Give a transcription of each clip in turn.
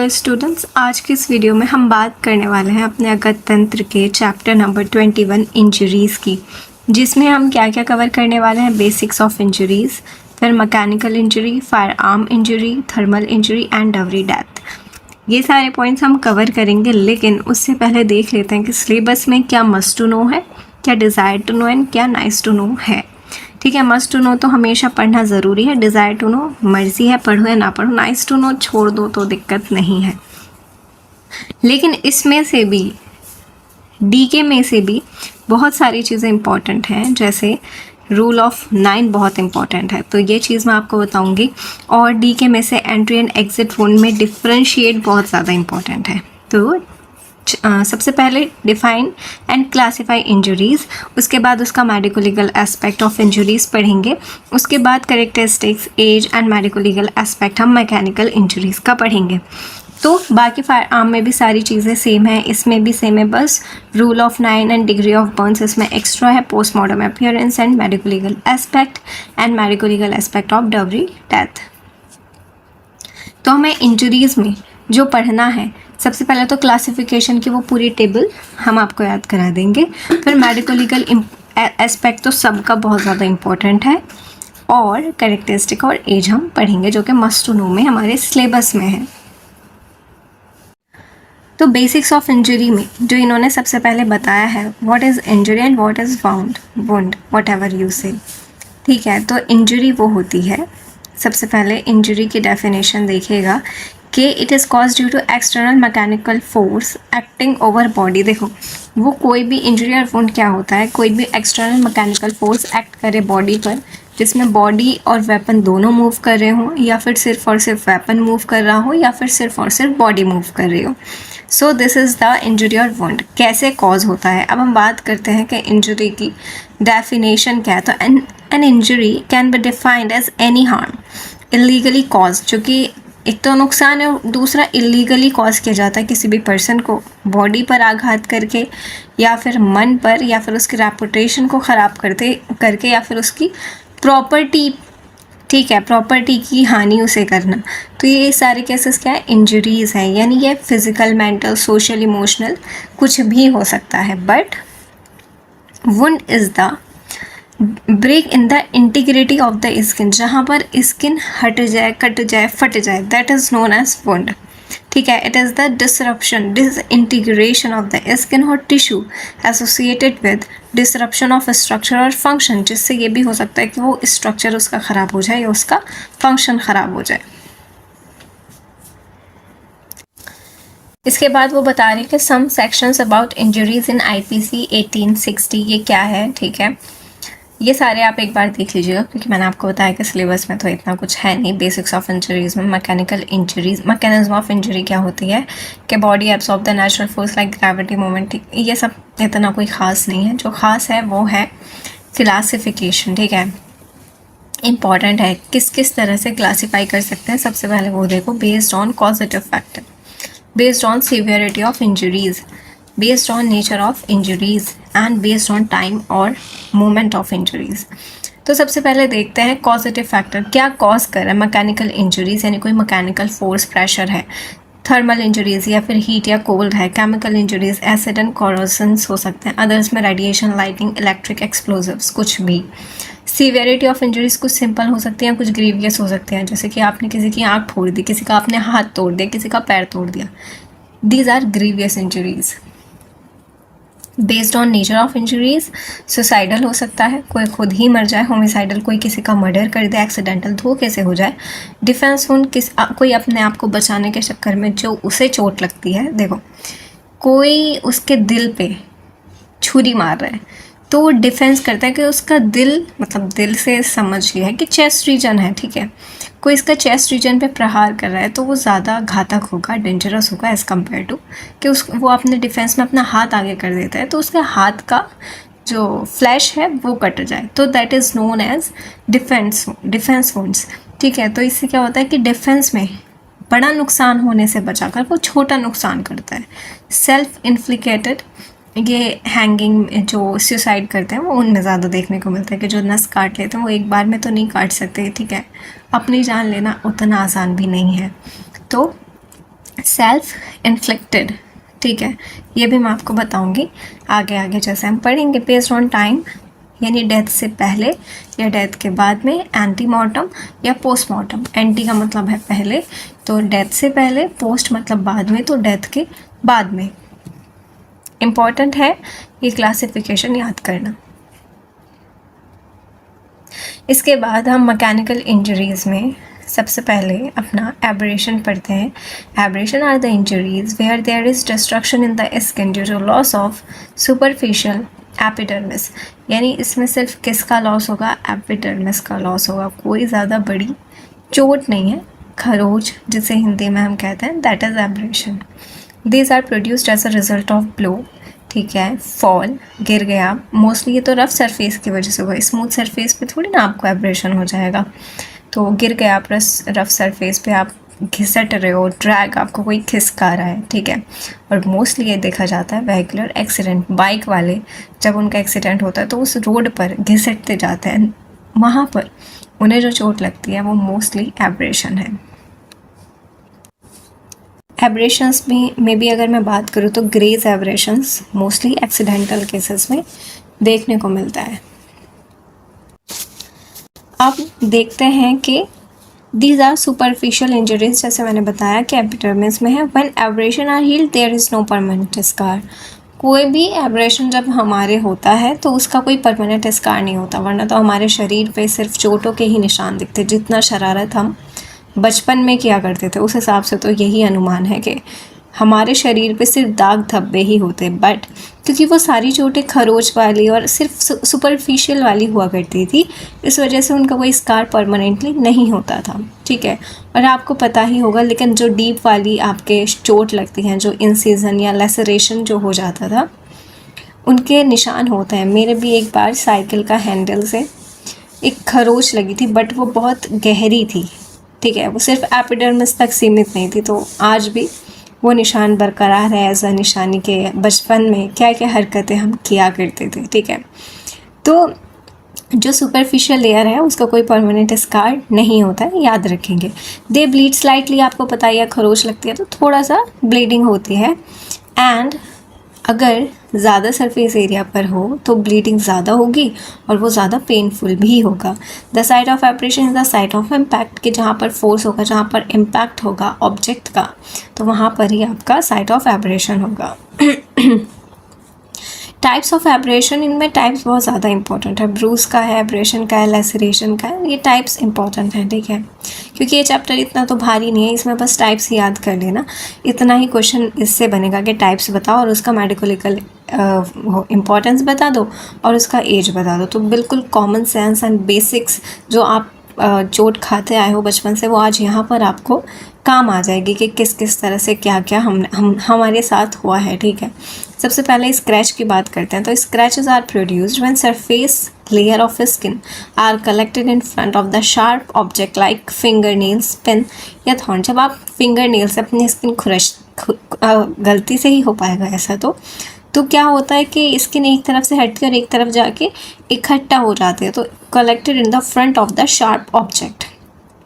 Hello students, आज की इस वीडियो में हम बात करने वाले हैं अपने अगत तंत्र के चैप्टर नंबर 21 इंजरीज़ की, जिसमें हम क्या क्या कवर करने वाले हैं। बेसिक्स ऑफ इंजरीज़, फिर mechanical injury, fire arm injury, thermal injury and Dawari death. ये सारे पॉइंट्स हम कवर करेंगे, लेकिन उससे पहले देख लेते हैं कि सिलेबस में क्या मस्ट टू नो है, क्या डिज़ायर टू नो एंड क्या नाइस टू नो है। ठीक है, मस्ट टू नो तो हमेशा पढ़ना ज़रूरी है, डिज़ायर टू नो मर्ज़ी है पढ़ो या ना पढ़ो, नाइस टू नो छोड़ दो तो दिक्कत नहीं है। लेकिन इसमें से भी डीके में से भी बहुत सारी चीज़ें इंपॉर्टेंट हैं, जैसे रूल ऑफ 9 बहुत इंपॉर्टेंट है, तो ये चीज़ मैं आपको बताऊंगी। और डीके में से एंट्री एंड एग्जिट वुंड में डिफ्रेंशिएट बहुत ज़्यादा इंपॉर्टेंट है। तो सबसे पहले डिफाइन एंड क्लासीफाई इंजरीज़, उसके बाद उसका medico legal aspect of injuries पढ़ेंगे, उसके बाद characteristics, age and medico legal aspect हम मैकेनिकल इंजरीज़ का पढ़ेंगे। तो बाकी फायर आर्म में भी सारी चीज़ें सेम है, इसमें भी सेम है, बस rule of 9 and degree of Burns इसमें एक्स्ट्रा है, postmortem appearance and medico legal aspect and medico legal aspect of Dawari death. तो हमें इंजरीज़ में जो पढ़ना है, सबसे पहले तो क्लासिफिकेशन की वो पूरी टेबल हम आपको याद करा देंगे, फिर मेडिको लीगल एस्पेक्ट तो सबका बहुत ज़्यादा इम्पोर्टेंट है, और कैरेक्टरिस्टिक और एज हम पढ़ेंगे जो कि मस्ट टू नो में हमारे सिलेबस में है। तो बेसिक्स ऑफ इंजरी में जो इन्होंने सबसे पहले बताया है, what is injury and what is wound, what ever you से। ठीक है, तो इंजरी वो होती है, सबसे पहले इंजरी की डेफिनेशन देखिएगा कि it is cause due to external mechanical force acting over body. देखो, वो कोई भी इंजरी और वुंड क्या होता है, कोई भी एक्सटर्नल मैकेनिकल फोर्स एक्ट करे बॉडी पर, जिसमें बॉडी और वेपन दोनों मूव कर रहे हों, या फिर सिर्फ और सिर्फ वेपन मूव कर रहा हो, या फिर सिर्फ और सिर्फ बॉडी मूव कर रही हो। So this is the injury और वुंड। कैसे कॉज होता है, अब हम बात करते हैं कि इंजरी की डेफिनेशन क्या है। तो an injury can be defined as any harm illegally cause, जो कि एक तो नुकसान है और दूसरा इलीगली कॉज किया जाता है किसी भी पर्सन को बॉडी पर आघात करके, या फिर मन पर, या फिर उसकी रेपुटेशन को ख़राब करके, या फिर उसकी प्रॉपर्टी, ठीक है, प्रॉपर्टी की हानि उसे करना। तो ये सारे केसेस क्या है, इंजरीज़ हैं, यानी ये फिज़िकल, मेंटल, सोशल, इमोशनल कुछ भी हो सकता है। But wound is the break in the integrity of the skin, जहाँ पर स्किन हट जाए, कट जाए, फट जाए, that is known as wound. ठीक है, it is the disruption, disintegration of the skin और tissue associated with disruption of structure और फंक्शन, जिससे ये भी हो सकता है कि वो स्ट्रक्चर उसका ख़राब हो जाए या उसका फंक्शन ख़राब हो जाए। इसके बाद वो बता रही है कि some sections about injuries in IPC 1860, ये क्या है। ठीक है, ये सारे आप एक बार देख लीजिएगा, क्योंकि मैंने आपको बताया कि सिलेबस में तो इतना कुछ है नहीं। बेसिक्स ऑफ इंजरीज़ में mechanical injuries, mechanism of injury क्या होती है कि body absorb the natural force like gravity moment, ये सब इतना कोई ख़ास नहीं है। जो ख़ास है वो है क्लासिफिकेशन। ठीक है, इम्पॉर्टेंट है, किस किस तरह से क्लासीफाई कर सकते हैं। सबसे पहले वो देखो, based on causative factor, based on severity of injuries, based on nature of injuries and based on time और moment of injuries। तो सबसे पहले देखते हैं कॉजेटिव फैक्टर, क्या कॉज कर रहा है मैकेनिकल इंजरीज, यानी कोई मैकेनिकल फोर्स, प्रेशर है, थर्मल इंजरीज या फिर हीट या कोल्ड है, केमिकल इंजरीज, एसिड एंड कोरोजन्स हो सकते हैं, अदर्स में रेडिएशन, लाइटिंग, इलेक्ट्रिक एक्सप्लोजिव्स, कुछ भी। सीवियरिटी ऑफ इंजरीज कुछ सिंपल हो सकती हैं, कुछ ग्रीवियस हो सकते हैं, जैसे कि आपने किसी की आँख फोड़ दी, किसी का आपने हाथ तोड़ दिया, किसी का पैर तोड़ दिया, these are grievous injuries. Based on nature of injuries, suicidal हो सकता है, कोई खुद ही मर जाए, होमिसाइडल कोई किसी का मर्डर कर दे, एक्सीडेंटल धोखे से हो जाए, डिफेंस वुंड कोई अपने आप को बचाने के चक्कर में जो उसे चोट लगती है। देखो, कोई उसके दिल पे छुरी मार रहा है तो वो डिफेंस करता है कि उसका दिल, मतलब दिल से समझ लिया है कि चेस्ट रीजन है। ठीक है, कोई इसका चेस्ट रीजन पे प्रहार कर रहा है तो वो ज़्यादा घातक होगा, डेंजरस होगा एज़ कम्पेयर टू कि वो अपने डिफेंस में अपना हाथ आगे कर देता है तो उसके हाथ का जो फ्लैश है वो कट जाए, तो that is known as defence wounds. ठीक है, तो इससे क्या होता है कि डिफेंस में बड़ा नुकसान होने से बचाकर वो छोटा नुकसान करता है। सेल्फ इन्फ्लिकेटेड, ये हैंगिंग जो सुसाइड करते हैं वो उनमें ज़्यादा देखने को मिलता है कि जो नस काट लेते हैं वो एक बार में तो नहीं काट सकते। ठीक है, अपनी जान लेना उतना आसान भी नहीं है। तो सेल्फ इन्फ्लिक्टेड, ठीक है, ये भी मैं आपको बताऊंगी आगे आगे जैसे हम पढ़ेंगे। बेस्ड ऑन टाइम, यानी डेथ से पहले या डेथ के बाद में, एंटीमॉर्टम या पोस्टमॉर्टम। एंटी का मतलब है पहले, तो डेथ से पहले, पोस्ट मतलब बाद में, तो डेथ के बाद में। इम्पॉर्टेंट है ये क्लासिफिकेशन याद करना। इसके बाद हम मैकेनिकल इंजरीज़ में सबसे पहले अपना एब्रेशन पढ़ते हैं। Abrasion are the injuries where there is destruction in the skin due to loss of superficial epidermis, यानी इसमें सिर्फ किसका लॉस होगा? एपिडर्मिस का लॉस होगा, कोई ज़्यादा बड़ी चोट नहीं है। खरोच जिसे हिंदी में हम कहते हैं, that is abrasion. These are produced as a result of blow, ठीक है, फॉल, गिर गया। मोस्टली ये तो रफ सरफेस की वजह से होगा, स्मूथ सरफेस पे थोड़ी ना आपको एब्रेशन हो जाएगा। तो गिर गया प्लस रफ सरफेस पे आप घिसट रहे हो, ड्रैग, आपको कोई खिसका रहा है, ठीक है। और मोस्टली ये देखा जाता है व्हीकुलर एक्सीडेंट, बाइक वाले जब उनका एक्सीडेंट होता है तो उस रोड पर घिसटते जाते हैं, वहाँ पर उन्हें जो चोट लगती है वो मोस्टली एब्रेशन है। एब्रेशंस में भी अगर मैं बात करूँ तो graze abrasions mostly accidental cases में देखने को मिलता है। अब देखते हैं कि दीज आर सुपरफिशियल इंजरीज, जैसे मैंने बताया कि एपिडर्मिस में है। When abrasion are healed there is no permanent scar. कोई भी एब्रेशन जब हमारे होता है तो उसका कोई परमानेंट स्कार नहीं होता, वरना तो हमारे शरीर पे सिर्फ चोटों के ही निशान दिखते। जितना शरारत हम बचपन में किया करते थे उस हिसाब से तो यही अनुमान है कि हमारे शरीर पे सिर्फ दाग धब्बे ही होते, बट क्योंकि वो सारी चोटें खरोच वाली और सिर्फ सुपरफिशियल वाली हुआ करती थी, इस वजह से उनका कोई स्कार परमानेंटली नहीं होता था, ठीक है। और आपको पता ही होगा, लेकिन जो डीप वाली आपके चोट लगती हैं, जो इंसिजन या लेसरेशन जो हो जाता था, उनके निशान होते हैं। मेरे भी एक बार साइकिल का हैंडल से एक खरोच लगी थी, बट वो बहुत गहरी थी, ठीक है, वो सिर्फ एपिडर्मिस तक सीमित नहीं थी। तो आज भी वो निशान बरकरार है एज अ निशानी के बचपन में क्या क्या हरकतें हम किया करते थे, ठीक है। तो जो सुपरफिशियल लेयर है उसका कोई परमानेंट स्कार नहीं होता है, याद रखेंगे। दे ब्लीड स्लाइटली, आपको पता है, खरोच लगती है तो थोड़ा सा ब्लीडिंग होती है। एंड अगर ज़्यादा सरफेस एरिया पर हो तो ब्लीडिंग ज़्यादा होगी और वो ज़्यादा पेनफुल भी होगा। The site of abrasion is the site of impact, कि जहाँ पर फोर्स होगा, जहाँ पर इम्पैक्ट होगा ऑब्जेक्ट का, तो वहाँ पर ही आपका साइट ऑफ एब्रेशन होगा। टाइप्स ऑफ एब्रेशन, इनमें टाइप्स बहुत ज़्यादा इंपॉर्टेंट है। ब्रूस का है, एब्रेशन का है, लेसरेशन का है, ये टाइप्स इंपॉर्टेंट है, ठीक है। क्योंकि ये चैप्टर इतना तो भारी नहीं है, इसमें बस टाइप्स ही याद कर लेना। इतना ही क्वेश्चन इससे बनेगा कि टाइप्स बताओ और उसका मेडिकल इम्पॉर्टेंस बता दो और उसका एज बता दो। तो बिल्कुल कॉमन सेंस एंड बेसिक्स जो आप चोट खाते आए हो बचपन से, वो आज यहाँ पर आपको काम आ जाएगी कि किस किस तरह से क्या क्या हमारे साथ हुआ है, ठीक है। सबसे पहले स्क्रैच की बात करते हैं। तो scratches are produced when surface layer of skin are collected in front of the sharp object like finger nails, pen या थॉर्न। जब आप फिंगर नेल से अपनी स्किन गलती से ही हो पाएगा ऐसा, तो क्या होता है कि स्किन एक तरफ से हटती है और एक तरफ जाके इकट्ठा हो जाती है। तो collected in the front of the sharp object,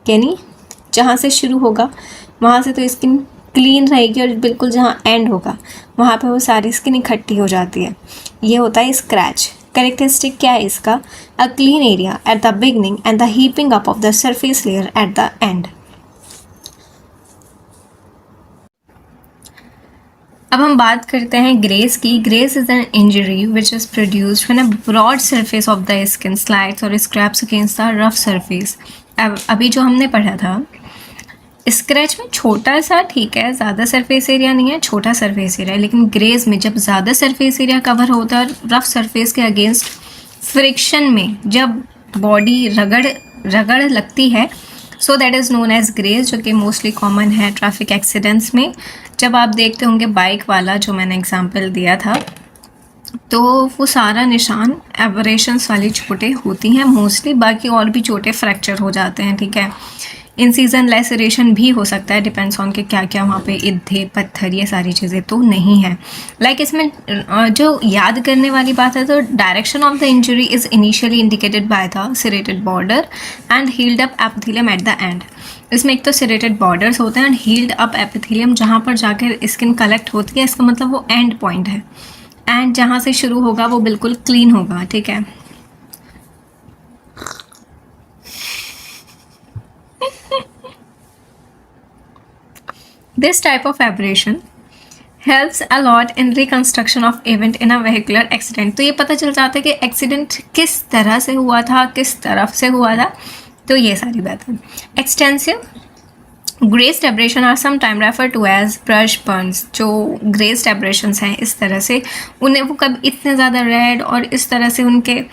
यानी जहाँ से शुरू होगा वहाँ से तो स्किन क्लीन रहेगी और बिल्कुल जहाँ एंड होगा वहाँ पे वो सारी स्किन इकट्ठी हो जाती है। ये होता है स्क्रैच। कैरेक्टरिस्टिक क्या है इसका? A clean area at the beginning and the heaping up of the surface layer at the end. अब हम बात करते हैं ग्रेस की। Graze is an injury which is produced when a broad surface of the skin slides और scrapes against the rough surface. अभी जो हमने पढ़ा था स्क्रैच में छोटा सा, ठीक है, ज़्यादा सरफेस एरिया नहीं है, छोटा सरफेस एरिया है। लेकिन ग्रेज में जब ज़्यादा सरफेस एरिया कवर होता है, रफ सरफेस के अगेंस्ट फ्रिक्शन में जब बॉडी रगड़ लगती है, so that is known as graze, जो कि मोस्टली कॉमन है ट्रैफिक एक्सीडेंट्स में। जब आप देखते होंगे बाइक वाला जो मैंने एग्जांपल दिया था, तो वो सारा निशान एब्रेशंस वाली चोटें होती हैं मोस्टली। बाकी और भी चोटें फ्रैक्चर हो जाते हैं, ठीक है। इन सीजन लेसरेशन भी हो सकता है, डिपेंड्स ऑन के क्या क्या वहाँ पे ईंधे पत्थर ये सारी चीज़ें तो नहीं है। लाइक इसमें जो याद करने वाली बात है तो direction of the injury is initially indicated by the serrated border and healed up epithelium at the end. इसमें एक तो सेरेटेड बॉर्डर्स होते हैं एंड हील्ड अप एपिथेलियम, जहाँ पर जाकर स्किन कलेक्ट होती है, इसका मतलब वो एंड पॉइंट है, एंड जहाँ से शुरू होगा वो बिल्कुल क्लीन होगा, ठीक है। This type of aberration helps a lot in reconstruction of event in a vehicular accident। तो ये पता चल जाता है कि एक्सीडेंट किस तरह से हुआ था, किस तरफ से हुआ था, तो ये सारी बात है। Extensive grazed abrasion are sometime refer to as brush burns. जो ग्रेस्ड एब्रेशंस हैं इस तरह से, उन्हें वो कभी इतने ज़्यादा रेड और इस तरह से उनके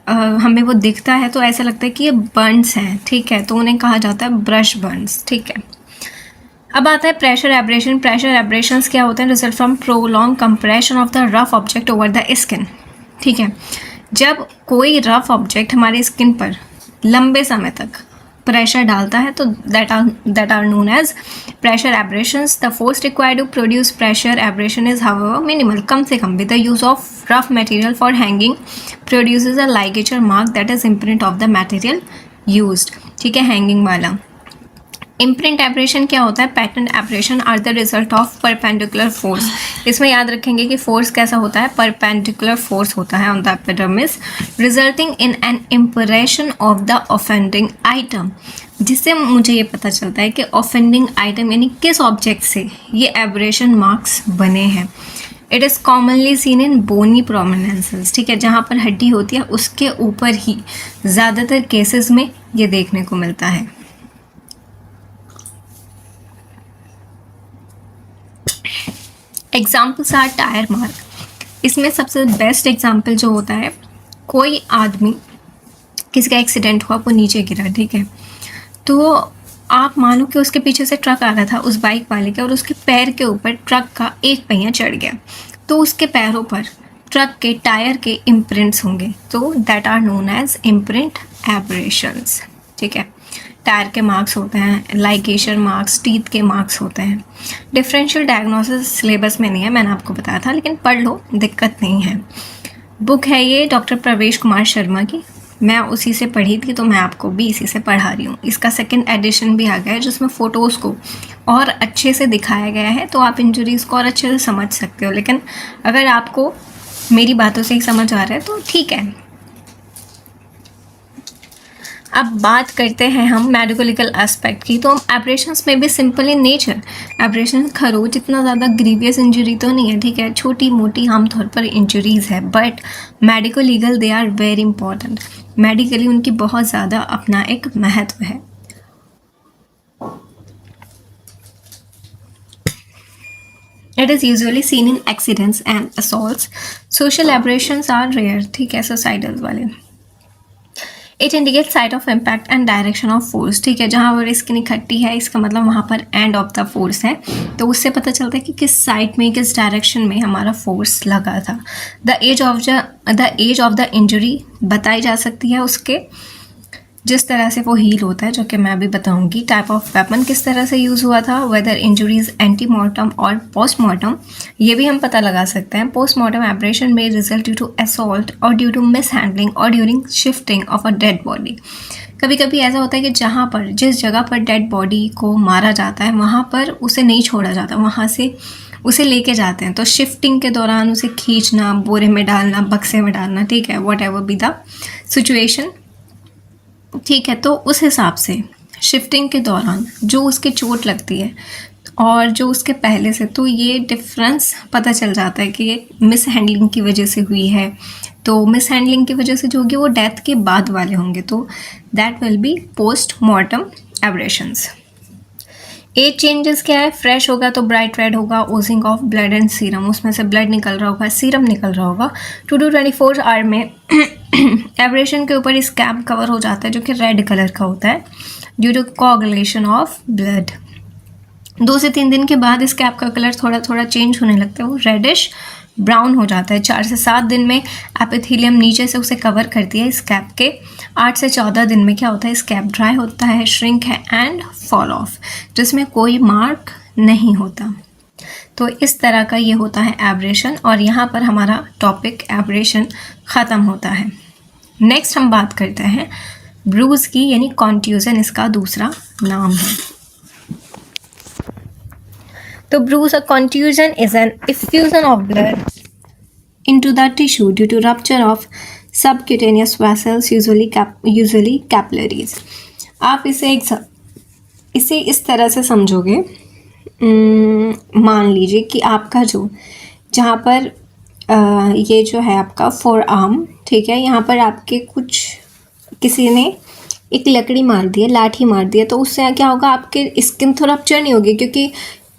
हमें वो दिखता है तो ऐसा लगता है कि ये बर्न्स हैं, ठीक है, तो उन्हें कहा जाता है ब्रश बर्न्स, ठीक है। अब आता है प्रेशर एब्रेशन। प्रेशर एब्रेशंस क्या होते हैं? Result from prolong compression of the rough object over the skin, ठीक है। जब कोई रफ ऑब्जेक्ट हमारी स्किन पर लंबे समय तक प्रेशर डालता है तो that are known as pressure abrasions. The force required to produce pressure abrasion is however minimal. कम से कम with the use of rough material for hanging produces a ligature mark that is imprint of the material used, ठीक है, hanging वाला। Imprint abrasion क्या होता है? Pattern abrasion are the result of perpendicular force. इसमें याद रखेंगे कि फोर्स कैसा होता है? परपेंडिकुलर फोर्स होता है on the epidermis, resulting in an impression of the offending item. जिससे मुझे ये पता चलता है कि ऑफेंडिंग आइटम यानी किस ऑब्जेक्ट से ये एब्रेशन मार्क्स बने हैं। It is commonly seen in bony prominences, ठीक है, जहाँ पर हड्डी होती है उसके ऊपर ही ज़्यादातर केसेस में ये देखने को मिलता है। Examples are tyre mark. इसमें सबसे बेस्ट एग्जाम्पल जो होता है, कोई आदमी किसी का एक्सीडेंट हुआ, वो नीचे गिरा, ठीक है, तो आप मानो कि उसके पीछे से ट्रक आ रहा था उस बाइक वाले के, और उसके पैर के ऊपर ट्रक का एक पहिया चढ़ गया, तो उसके पैरों पर ट्रक के टायर के इम्प्रिंट्स होंगे, तो that are known as imprint abrasions, ठीक है। टायर के मार्क्स होते हैं, लाइगेचर मार्क्स, टीथ के मार्क्स होते हैं। डिफरेंशियल डायग्नोसिस सिलेबस में नहीं है, मैंने आपको बताया था, लेकिन पढ़ लो, दिक्कत नहीं है। बुक है ये डॉक्टर प्रवेश कुमार शर्मा की, मैं उसी से पढ़ी थी तो मैं आपको भी इसी से पढ़ा रही हूँ। इसका सेकंड एडिशन भी आ गया है जिसमें फ़ोटोज़ को और अच्छे से दिखाया गया है, तो आप इंजरीज़ को और अच्छे से समझ सकते हो। लेकिन अगर आपको मेरी बातों से ही समझ आ रहा है तो ठीक है। अब बात करते हैं हम मेडिकल एस्पेक्ट की, तो एब्रेशंस में भी सिंपल इन नेचर। एब्रेशन खरोच इतना ज़्यादा ग्रीवियस इंजरी तो नहीं है, ठीक है, छोटी मोटी आमतौर पर इंजरीज़ है, but medico legal they are very important. Medically उनकी बहुत ज़्यादा अपना एक महत्व है। It is usually seen in accidents and assaults. Social aberrations are rare, ठीक है, suicidal वाले। It indicate site of impact and direction of force, ठीक है, जहाँ पर स्किन इकट्ठी है इसका मतलब वहाँ पर एंड ऑफ द फोर्स है, तो उससे पता चलता है कि किस साइड में, किस डायरेक्शन में हमारा फोर्स लगा था। The as of the injury बताई जा सकती है उसके जिस तरह से वो हील होता है, जो कि मैं अभी बताऊंगी। टाइप ऑफ वेपन किस तरह से यूज़ हुआ था, वेदर इंजरीज एंटीमॉर्टम और पोस्टमॉर्टम, ये भी हम पता लगा सकते हैं। पोस्टमॉर्टम एब्रेशन में रिजल्ट ड्यू टू असॉल्ट और ड्यू टू मिस हैंडलिंग और during shifting of a dead body. कभी कभी ऐसा होता है कि जहाँ पर जिस जगह पर डेड बॉडी को मारा जाता है वहाँ पर उसे नहीं छोड़ा जाता, वहाँ से उसे लेके जाते हैं, तो शिफ्टिंग के दौरान उसे खींचना, बोरे में डालना, बक्से में डालना, ठीक है, what ever be the situation, ठीक है। तो उस हिसाब से शिफ्टिंग के दौरान जो उसके चोट लगती है और जो उसके पहले से, तो ये डिफरेंस पता चल जाता है कि ये मिस हैंडलिंग की वजह से हुई है। तो मिस हैंडलिंग की वजह से जो होगी वो डेथ के बाद वाले होंगे, तो that will be post mortem abrasions. Age changes क्या है? फ्रेश होगा तो ब्राइट रेड होगा, oozing of blood and serum, उसमें से ब्लड निकल रहा होगा, सीरम निकल रहा होगा। 2 to 24 आवर में एब्रेशन के ऊपर स्कैब कवर हो जाता है जो कि रेड कलर का होता है due to coagulation of blood. 2 से 3 दिन के बाद स्कैब का कलर थोड़ा थोड़ा चेंज होने लगता है, वो रेडिश ब्राउन हो जाता है। 4 से 7 दिन में एपिथेलियम नीचे से उसे कवर करती है स्कैब के। 8 से 14 दिन में क्या होता है, स्कैब ड्राई होता है, श्रिंक है एंड फॉल ऑफ, जिसमें कोई मार्क नहीं होता। तो इस तरह का ये होता है एब्रेशन, और यहाँ पर हमारा टॉपिक एब्रेशन ख़त्म होता है। नेक्स्ट हम बात करते हैं ब्रूज की, यानी कॉन्ट्यूजन इसका दूसरा नाम है। तो bruise, a contusion is an effusion of blood into the tissue due to rupture of subcutaneous vessels, usually capillaries. आप इसे इस तरह से समझोगे, मान लीजिए कि आपका जहाँ पर ये जो है आपका फोर आर्म, ठीक है, यहाँ पर आपके किसी ने एक लकड़ी मार दी है, लाठी मार दी है, तो उससे क्या होगा, आपके स्किन तो रप्चर नहीं होगी, क्योंकि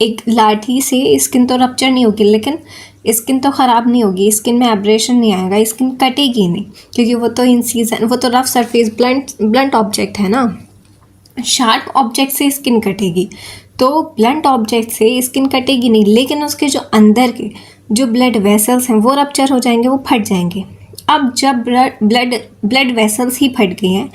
एक लाठी से स्किन तो रप्चर नहीं होगी, लेकिन स्किन तो ख़राब नहीं होगी, स्किन में एब्रेशन नहीं आएगा, स्किन कटेगी नहीं, क्योंकि वो तो इंसिजन, वो तो रफ सरफेस ब्लंट ऑब्जेक्ट है ना। शार्प ऑब्जेक्ट से स्किन कटेगी, तो ब्लंट ऑब्जेक्ट से स्किन कटेगी नहीं, लेकिन उसके जो अंदर के जो ब्लड वेसल्स हैं वो रप्चर हो जाएंगे, वो फट जाएंगे। अब जब ब्लड वेसल्स ही फट गई हैं,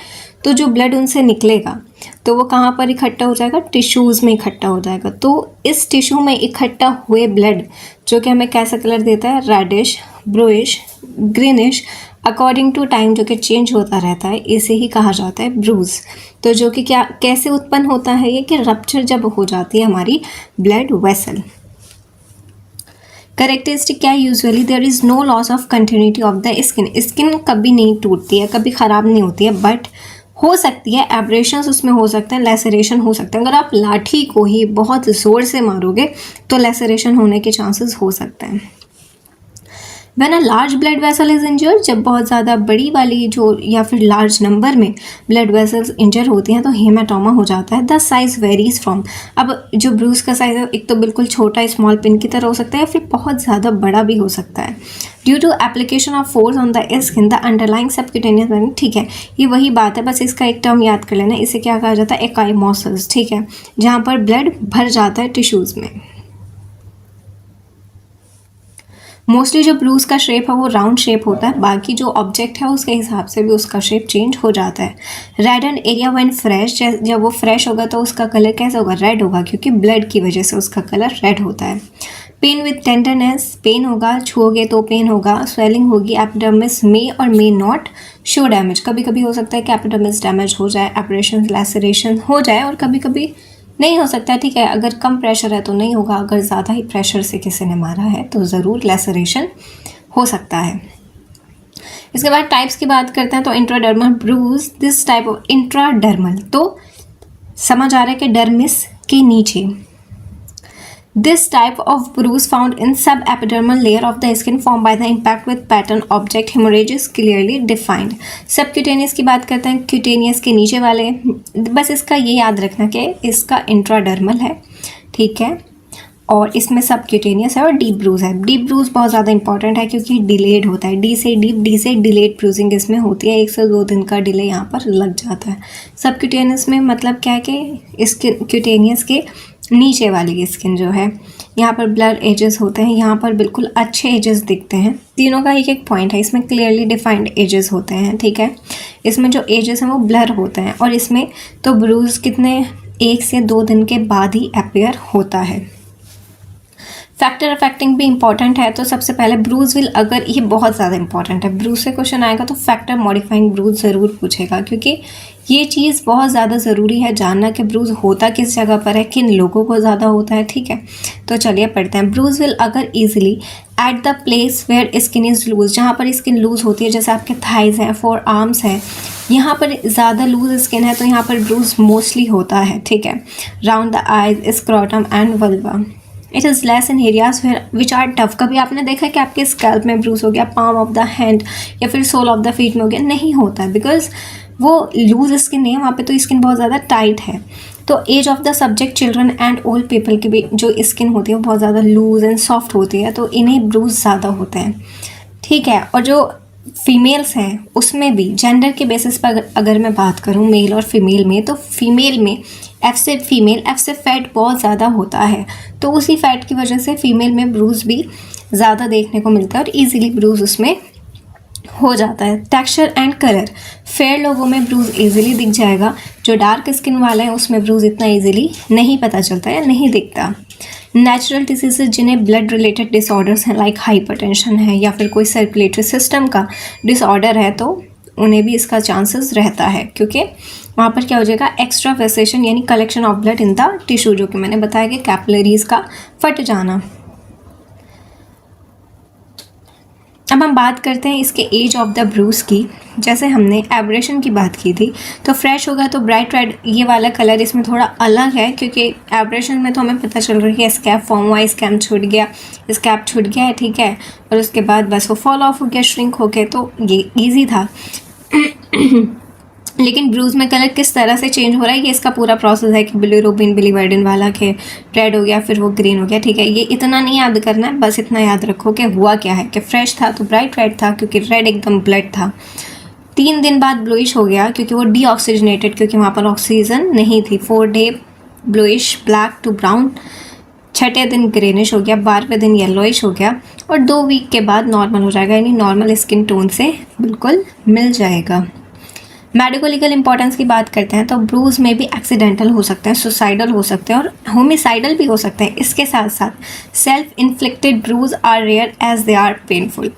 तो जो ब्लड उनसे निकलेगा तो वो कहाँ पर इकट्ठा हो जाएगा, टिश्यूज़ में इकट्ठा हो जाएगा। तो इस टिश्यू में इकट्ठा हुए ब्लड जो कि हमें कैसा कलर देता है, reddish, bluish, greenish, according to time, जो कि चेंज होता रहता है, इसे ही कहा जाता है ब्रूज। तो जो कि कैसे उत्पन्न होता है ये, कि रप्चर जब हो जाती है हमारी ब्लड वेसल। करेक्टरिस्टिक क्या है, usually there is no loss of continuity of the skin. Skin कभी नहीं टूटती है, कभी ख़राब नहीं होती है, बट हो सकती है एब्रेशंस उसमें हो सकते हैं, लेसरेशन हो सकते हैं। अगर आप लाठी को ही बहुत ज़ोर से मारोगे तो लेसरेशन होने के चांसेस हो सकते हैं। When a large blood vessel is injured, जब बहुत ज़्यादा बड़ी वाली या फिर लार्ज नंबर में ब्लड वेसल्स इंजर होती हैं तो हेमाटोमा हो जाता है। द साइज वेरीज फ्रॉम, अब जो ब्रूज का साइज है एक तो बिल्कुल छोटा स्मॉल पिन की तरह हो सकता है, या फिर बहुत ज़्यादा बड़ा भी हो सकता है। Due to application of force on the skin the underlying subcutaneous, ठीक है, ये वही बात है, बस इसका एक टर्म याद कर लेना, इसे क्या कहा जाता है, एकाइमोसिस, ठीक है, जहाँ पर ब्लड भर जाता है टिश्यूज़ में। मोस्टली जो ब्रूज का शेप है वो राउंड शेप होता है, बाकी जो ऑब्जेक्ट है उसके हिसाब से भी उसका शेप चेंज हो जाता है। Red and area when fresh, जब वो फ्रेश होगा तो उसका कलर कैसा होगा, रेड होगा, क्योंकि ब्लड की वजह से उसका कलर रेड होता है। पेन विद टेंडरनेस, पेन होगा, छुओगे तो पेन होगा, स्वेलिंग होगी, एपिडर्मिस मे और मे नॉट शो डैमेज, कभी कभी हो सकता है कि एपिडर्मिस डैमेज हो जाए, एब्रेशन, लैसरेशन हो जाए, और कभी कभी नहीं हो सकता है, ठीक है, अगर कम प्रेशर है तो नहीं होगा, अगर ज़्यादा ही प्रेशर से किसी ने मारा है तो ज़रूर लैसरेशन हो सकता है। इसके बाद टाइप्स की बात करते हैं, तो intradermal bruise, this type of intradermal, तो समझ आ रहा है कि डर्मिस के नीचे। This type of bruise found in subepidermal layer of the skin formed by the impact with pattern object hemorrhage is clearly defined. Subcutaneous की बात करते हैं, cutaneous के नीचे वाले, बस इसका ये याद रखना कि इसका इंट्राडर्मल है, ठीक है, और इसमें सबक्यूटेनियस है और डीप ब्रूज है। डीप ब्रूज बहुत ज़्यादा इंपॉर्टेंट है क्योंकि डिलेड होता है, डी से डीप, डी से डिलेड ब्रूजिंग इसमें होती है, 1 से 2 दिन का डिले यहाँ पर लग जाता है। सबक्यूटेनियस में मतलब क्या है कि इसके क्यूटेनियस के नीचे वाली स्किन जो है, यहाँ पर ब्लर एजेस होते हैं, यहाँ पर बिल्कुल अच्छे एजेस दिखते हैं। तीनों का एक एक पॉइंट है, इसमें क्लियरली डिफाइंड एजेस होते हैं, ठीक है, इसमें जो एजेस हैं वो ब्लर होते हैं, और इसमें तो ब्रूज कितने 1 से 2 दिन के बाद ही अपीयर होता है। फैक्टर अफेक्टिंग भी इंपॉर्टेंट है, तो सबसे पहले ब्रूज विल, अगर ये बहुत ज़्यादा इंपॉर्टेंट है, ब्रूज से क्वेश्चन आएगा तो फैक्टर मॉडिफाइंग ब्रूज ज़रूर पूछेगा, क्योंकि ये चीज़ बहुत ज़्यादा ज़रूरी है जानना कि ब्रूज होता किस जगह पर है, किन लोगों को ज़्यादा होता है, ठीक है। तो चलिए पढ़ते हैं। Bruise will occur easily at the place where skin is loose, जहाँ पर स्किन लूज होती है, जैसे आपके थाइज हैं, फोर आर्म्स हैं, यहाँ पर ज़्यादा लूज स्किन है तो यहाँ पर ब्रूज मोस्टली होता है, ठीक है। Round the eyes, scrotum and vulva. It is less in areas which are tough. कभी आपने देखा कि आपके स्कैल्प में ब्रूज हो गया, पाम ऑफ द हैंड या फिर सोल ऑफ द फीट में हो गया, नहीं होता है, बिकॉज वो लूज स्किन नहीं है, वहाँ पे तो स्किन बहुत ज़्यादा टाइट है। तो age of the subject, children and old people की भी जो स्किन होती है वो बहुत ज़्यादा लूज एंड सॉफ्ट होती है, तो इन्हें ब्रूज ज़्यादा होते हैं, ठीक है। और जो फीमेल्स हैं उसमें भी जेंडर के बेसिस पर अगर मैं बात करूँ मेल और फीमेल में, तो फीमेल में एफ से फीमेल, एफ से फैट बहुत ज़्यादा होता है, तो उसी फैट की वजह से फीमेल में ब्रूज भी ज़्यादा देखने को मिलता है और ईजिली ब्रूज उसमें हो जाता है। टेक्सचर एंड कलर, फेयर लोगों में ब्रूज इजीली दिख जाएगा, जो डार्क स्किन वाले हैं उसमें ब्रूज इतना इजीली नहीं पता चलता या नहीं दिखता। नेचुरल डिसीजेज जिन्हें ब्लड रिलेटेड डिसऑर्डर्स हैं लाइक हाइपरटेंशन है या फिर कोई सर्कुलेटरी सिस्टम का डिसऑर्डर है तो उन्हें भी इसका चांसेस रहता है, क्योंकि वहाँ पर क्या हो जाएगा, एक्स्ट्रा वेसेशन यानी collection of blood in the tissue, जो कि मैंने बताया कि कैपिलरीज का फट जाना। अब हम बात करते हैं इसके एज ऑफ द ब्रूज की। जैसे हमने एब्रेशन की बात की थी, तो फ्रेश होगा तो ब्राइट रेड ये वाला कलर इसमें थोड़ा अलग है, क्योंकि एब्रेशन में तो हमें पता चल रहा है कि स्कैप फॉर्म हुआ, स्कैप छूट गया, स्कैप छूट गया है, ठीक है, और उसके बाद बस वो फॉल ऑफ हो गया, श्रिंक हो गया, तो ये ईजी था। लेकिन ब्रूज में कलर किस तरह से चेंज हो रहा है, ये इसका पूरा प्रोसेस है कि बिलीरुबिन बिलीवर्डिन वाला के रेड हो गया, फिर वो ग्रीन हो गया, ठीक है। ये इतना नहीं याद करना है, बस इतना याद रखो कि हुआ क्या है कि फ्रेश था तो ब्राइट रेड था, क्योंकि रेड एकदम ब्लड था। 3 दिन बाद ब्लूइश हो गया, क्योंकि वो डीऑक्सीजनेटेड, क्योंकि वहाँ पर ऑक्सीजन नहीं थी। 4 day bluish black to brown, 6ठे दिन ग्रेनिश हो गया, 12वें दिन येलोइश हो गया, और 2 वीक के बाद नॉर्मल हो जाएगा, यानी नॉर्मल स्किन टोन से बिल्कुल मिल जाएगा। मेडिको लीगल इंपॉर्टेंस की बात करते हैं तो ब्रूज में भी एक्सीडेंटल हो सकते हैं, सुसाइडल हो सकते हैं और होमिसाइडल भी हो सकते हैं। इसके साथ साथ self inflicted bruise are rare as they are painful.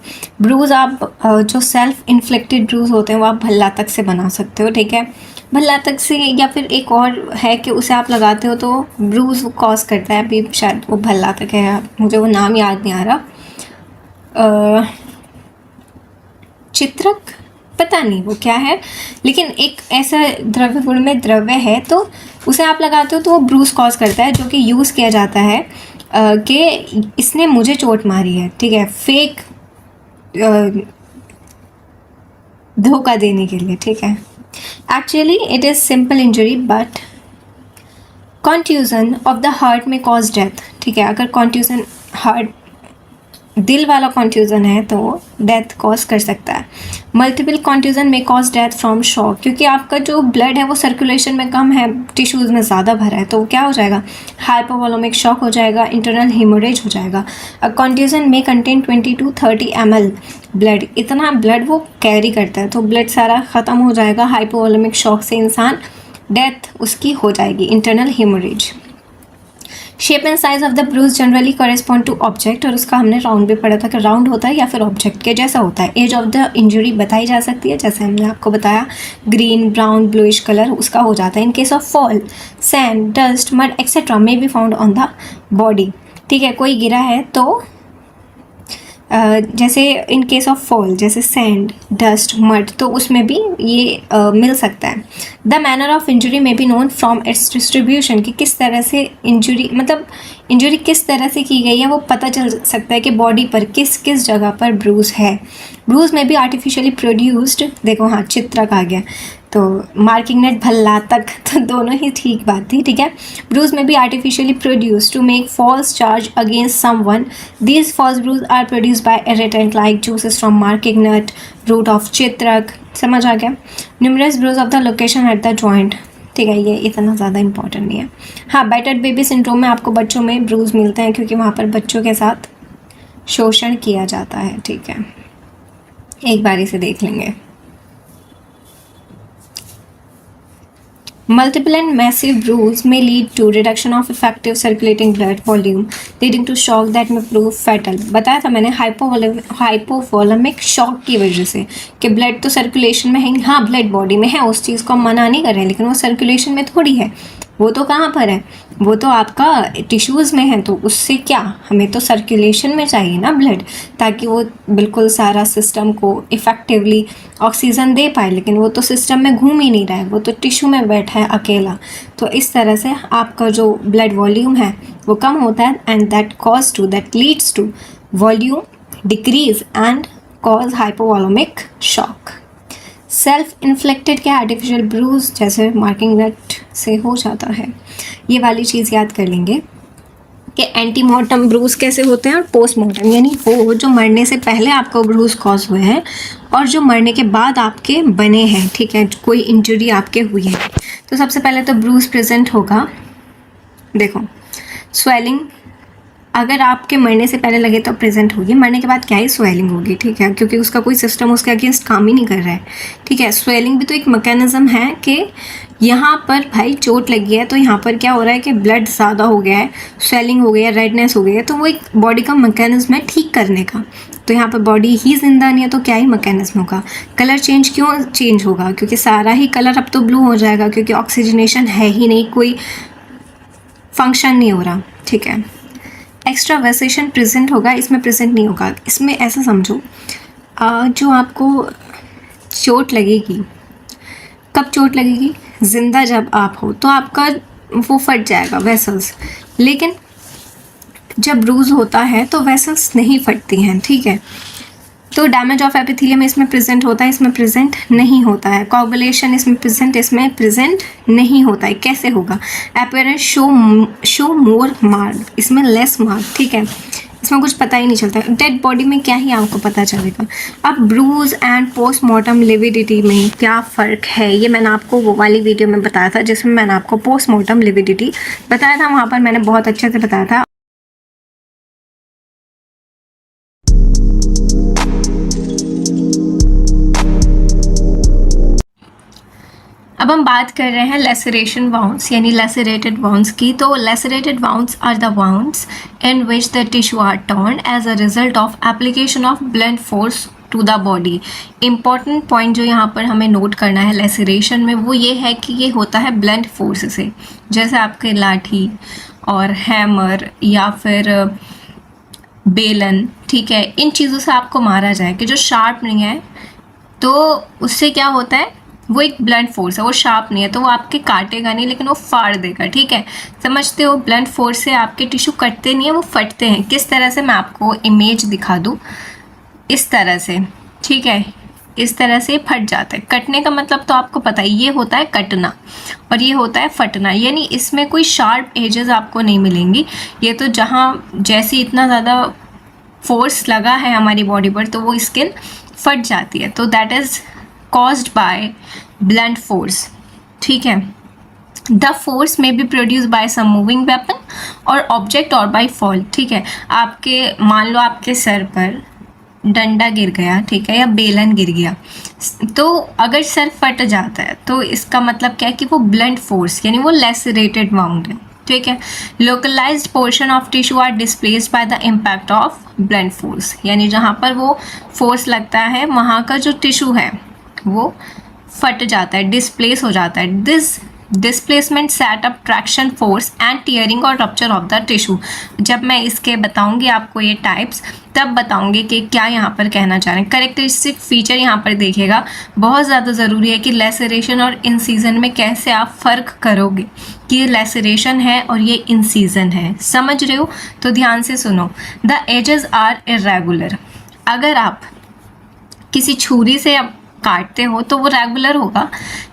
Bruise आप जो सेल्फ इन्फ्लिक्टेड ब्रूज होते हैं वो आप भल्ला तक से बना सकते हो, ठीक है, भल्ला तक से, या फिर एक और है कि उसे आप लगाते हो तो ब्रूज कॉज करता है, अभी शायद वो भल्ला तक है, मुझे वो नाम याद नहीं आ रहा, चित्रक, पता नहीं वो क्या है, लेकिन एक ऐसा द्रव्य गुण में द्रव्य है तो उसे आप लगाते हो तो वो ब्रूज कॉज करता है, जो कि यूज़ किया जाता है कि इसने मुझे चोट मारी है, ठीक है, फेक धोखा देने के लिए, ठीक है। Actually it is simple injury but contusion of the heart में कॉज डेथ, ठीक है। अगर कॉन्ट्यूजन हार्ट दिल वाला कॉन्ट्यूजन है तो डेथ कॉज कर सकता है। मल्टीपल कॉन्ट्यूजन में कॉज डेथ फ्रॉम शॉक, क्योंकि आपका जो ब्लड है वो सर्कुलेशन में कम है, टिश्यूज़ में ज़्यादा भरा है, तो क्या हो जाएगा, हाइपोवोलेमिक शॉक हो जाएगा, इंटरनल हेमोरेज हो जाएगा। कॉन्ट्यूजन में कंटेन 20 to 30 ml ब्लड, इतना ब्लड वो कैरी करता है, तो ब्लड सारा ख़त्म हो जाएगा, हाइपोवोलेमिक शॉक से इंसान डेथ उसकी हो जाएगी, internal haemorrhage. Shape and size of the bruise generally correspond to object, और उसका हमने राउंड भी पढ़ा था कि राउंड होता है या फिर ऑब्जेक्ट के जैसा होता है। एज ऑफ द इंजरी बताई जा सकती है, जैसे हमने आपको बताया ग्रीन, ब्राउन, ब्लूइश कलर उसका हो जाता है। In case of fall, sand, dust, mud etcetera may be found on the body, ठीक है, कोई गिरा है तो जैसे इन केस ऑफ फॉल, जैसे सैंड, डस्ट, मड, तो उसमें भी ये मिल सकता है। द मैनर ऑफ इंजरी में be known from its distribution, कि किस तरह से इंजरी, मतलब इंजरी किस तरह से की गई है वो पता चल सकता है कि बॉडी पर किस किस जगह पर ब्रूज है। ब्रूज में भी आर्टिफिशियली प्रोड्यूस्ड, देखो हाँ चित्रक आ गया, तो मार्किंग नेट भल्ला तक, तो दोनों ही ठीक बात थी, ठीक है। ब्रूज में भी artificially produce to make false charge against someone, these false bruise are produce by irritant like juices from marking nut, root of चित्रक, समझ आ गया। Numerous bruise of the location at the joint, ठीक है, ये इतना ज़्यादा इंपॉर्टेंट नहीं है। हाँ, बैटर्ड बेबी सिंड्रोम में आपको बच्चों में ब्रूज मिलते हैं, क्योंकि वहाँ पर बच्चों के साथ शोषण किया जाता है, ठीक है, एक बारी से देख लेंगे। Multiple and massive bruise may lead to reduction of effective circulating blood volume, leading to shock that may prove fatal. बताया था मैंने हाइपोवोलेमिक शॉक की वजह से कि ब्लड तो सर्कुलेशन में है, हाँ ब्लड बॉडी में है, उस चीज़ को हम मना नहीं कर रहे हैं, लेकिन वो सर्कुलेशन में थोड़ी है, वो तो कहाँ पर है, वो तो आपका टिश्यूज़ में है, तो उससे क्या, हमें तो सर्कुलेशन में चाहिए ना ब्लड, ताकि वो बिल्कुल सारा सिस्टम को इफ़ेक्टिवली ऑक्सीजन दे पाए, लेकिन वो तो सिस्टम में घूम ही नहीं रहा है, वो तो टिश्यू में बैठा है अकेला, तो इस तरह से आपका जो ब्लड वॉल्यूम है वो कम होता है, and that leads to volume decrease and cause hypovolaemic shock. Self inflicted के आर्टिफिशियल ब्रूज जैसे मार्किंग नट से हो जाता है, ये वाली चीज़ याद कर लेंगे कि एंटीमॉर्टम ब्रूज कैसे होते हैं और पोस्टमॉर्टम, यानी वो जो मरने से पहले आपको ब्रूज कॉज हुए हैं और जो मरने के बाद आपके बने हैं, ठीक है, कोई इंजरी आपके हुई है। तो सबसे पहले तो ब्रूज प्रेजेंट होगा, देखो स्वेलिंग अगर आपके मरने से पहले लगे तो प्रेजेंट होगी, मरने के बाद क्या है, स्वेलिंग होगी, ठीक है, क्योंकि उसका कोई सिस्टम उसके अगेंस्ट काम ही नहीं कर रहा है, ठीक है। स्वेलिंग भी तो एक मैकेनिज्म है कि यहाँ पर भाई चोट लगी है तो यहाँ पर क्या हो रहा है कि ब्लड ज़्यादा हो गया है, स्वेलिंग हो गई है, रेडनेस हो गई है, तो वो एक बॉडी का मैकेनिज्म है ठीक करने का। तो यहाँ पर बॉडी ही जिंदा नहीं है तो क्या ही मैकेनिज्म होगा। कलर चेंज क्यों चेंज होगा, क्योंकि सारा ही कलर अब तो ब्लू हो जाएगा, क्योंकि ऑक्सीजनेशन है ही नहीं, कोई फंक्शन नहीं हो रहा, ठीक है। एक्स्ट्रावेसेशन प्रेजेंट होगा, इसमें प्रेजेंट नहीं होगा। इसमें ऐसा समझो, जो आपको चोट लगेगी, कब चोट लगेगी, जिंदा जब आप हो तो आपका वो फट जाएगा वेसल्स, लेकिन जब ब्रूज होता है तो वेसल्स नहीं फटती हैं, ठीक है। तो डैमेज ऑफ एपिथेलियम इसमें प्रेजेंट होता है, इसमें प्रेजेंट नहीं होता है। कोगुलेशन इसमें प्रेजेंट नहीं होता है। कैसे होगा, अपीयरेंस शो मोर मार्क, इसमें लेस मार्क, ठीक है। इसमें कुछ पता ही नहीं चलता। डेड बॉडी में क्या ही आपको पता चलेगा। अब ब्रूज एंड पोस्टमार्टम लिविडिटी में क्या फ़र्क है, ये मैंने आपको वो वाली वीडियो में बताया था जिसमें मैंने आपको पोस्टमार्टम लिविडिटी बताया था, वहाँ पर मैंने बहुत अच्छे से बताया था। अब हम बात कर रहे हैं लेसरेशन वाउंड्स यानी लेसरेटेड वाउंड्स की। तो lacerated wounds are the wounds in which the tissue are torn as a result of application of blunt force to the body. Important point जो यहाँ पर हमें नोट करना है लेसरेशन में वो ये है कि ये होता है ब्लंट फोर्स से, जैसे आपके लाठी और हैमर या फिर बेलन, ठीक है, इन चीज़ों से आपको मारा जाए कि जो शार्प नहीं है तो उससे क्या होता है, वो एक ब्लंट फोर्स है, वो शार्प नहीं है तो वो आपके काटेगा नहीं लेकिन वो फाड़ देगा, ठीक है। समझते हो, ब्लंट फोर्स से आपके टिश्यू कटते नहीं है, वो फटते हैं। किस तरह से, मैं आपको इमेज दिखा दूँ, इस तरह से, ठीक है, इस तरह से फट जाता है। कटने का मतलब तो आपको पता है, ये होता है कटना और ये होता है फटना, यानी इसमें कोई शार्प एजेस आपको नहीं मिलेंगी। ये तो जहाँ जैसे इतना ज़्यादा फोर्स लगा है हमारी बॉडी पर तो वो स्किन फट जाती है, तो that is caused by blunt force, ठीक है। The force may be produced by some moving weapon और object और by fall, ठीक है। आपके मान लो आपके सर पर डंडा गिर गया, ठीक है, या बेलन गिर गया, तो अगर सर फट जाता है तो इसका मतलब क्या है कि वो ब्लंट फोर्स यानी वो लेसरेटेड वाउंड है, ठीक है। Localised portion of tissue are displaced by the impact of blunt force, यानी जहाँ पर वो फोर्स लगता है वहाँ का जो टिश्यू है वो फट जाता है, डिस्प्लेस हो जाता है। This displacement set up traction force and tearing और रप्चर ऑफ द टिश्यू। जब मैं इसके बताऊंगी आपको ये टाइप्स, तब बताऊंगी कि क्या यहाँ पर कहना चाह रहे हैं। करेक्टरिस्टिक फीचर यहाँ पर देखिएगा, बहुत ज़्यादा ज़रूरी है कि लेसरेशन और इंसीजन में कैसे आप फ़र्क करोगे कि ये लेसरेशन है और ये इंसीजन है। समझ रहे हो, तो ध्यान से सुनो। द एजेस आर इरेगुलर, अगर आप किसी छुरी से काटते हो तो वो रेगुलर होगा,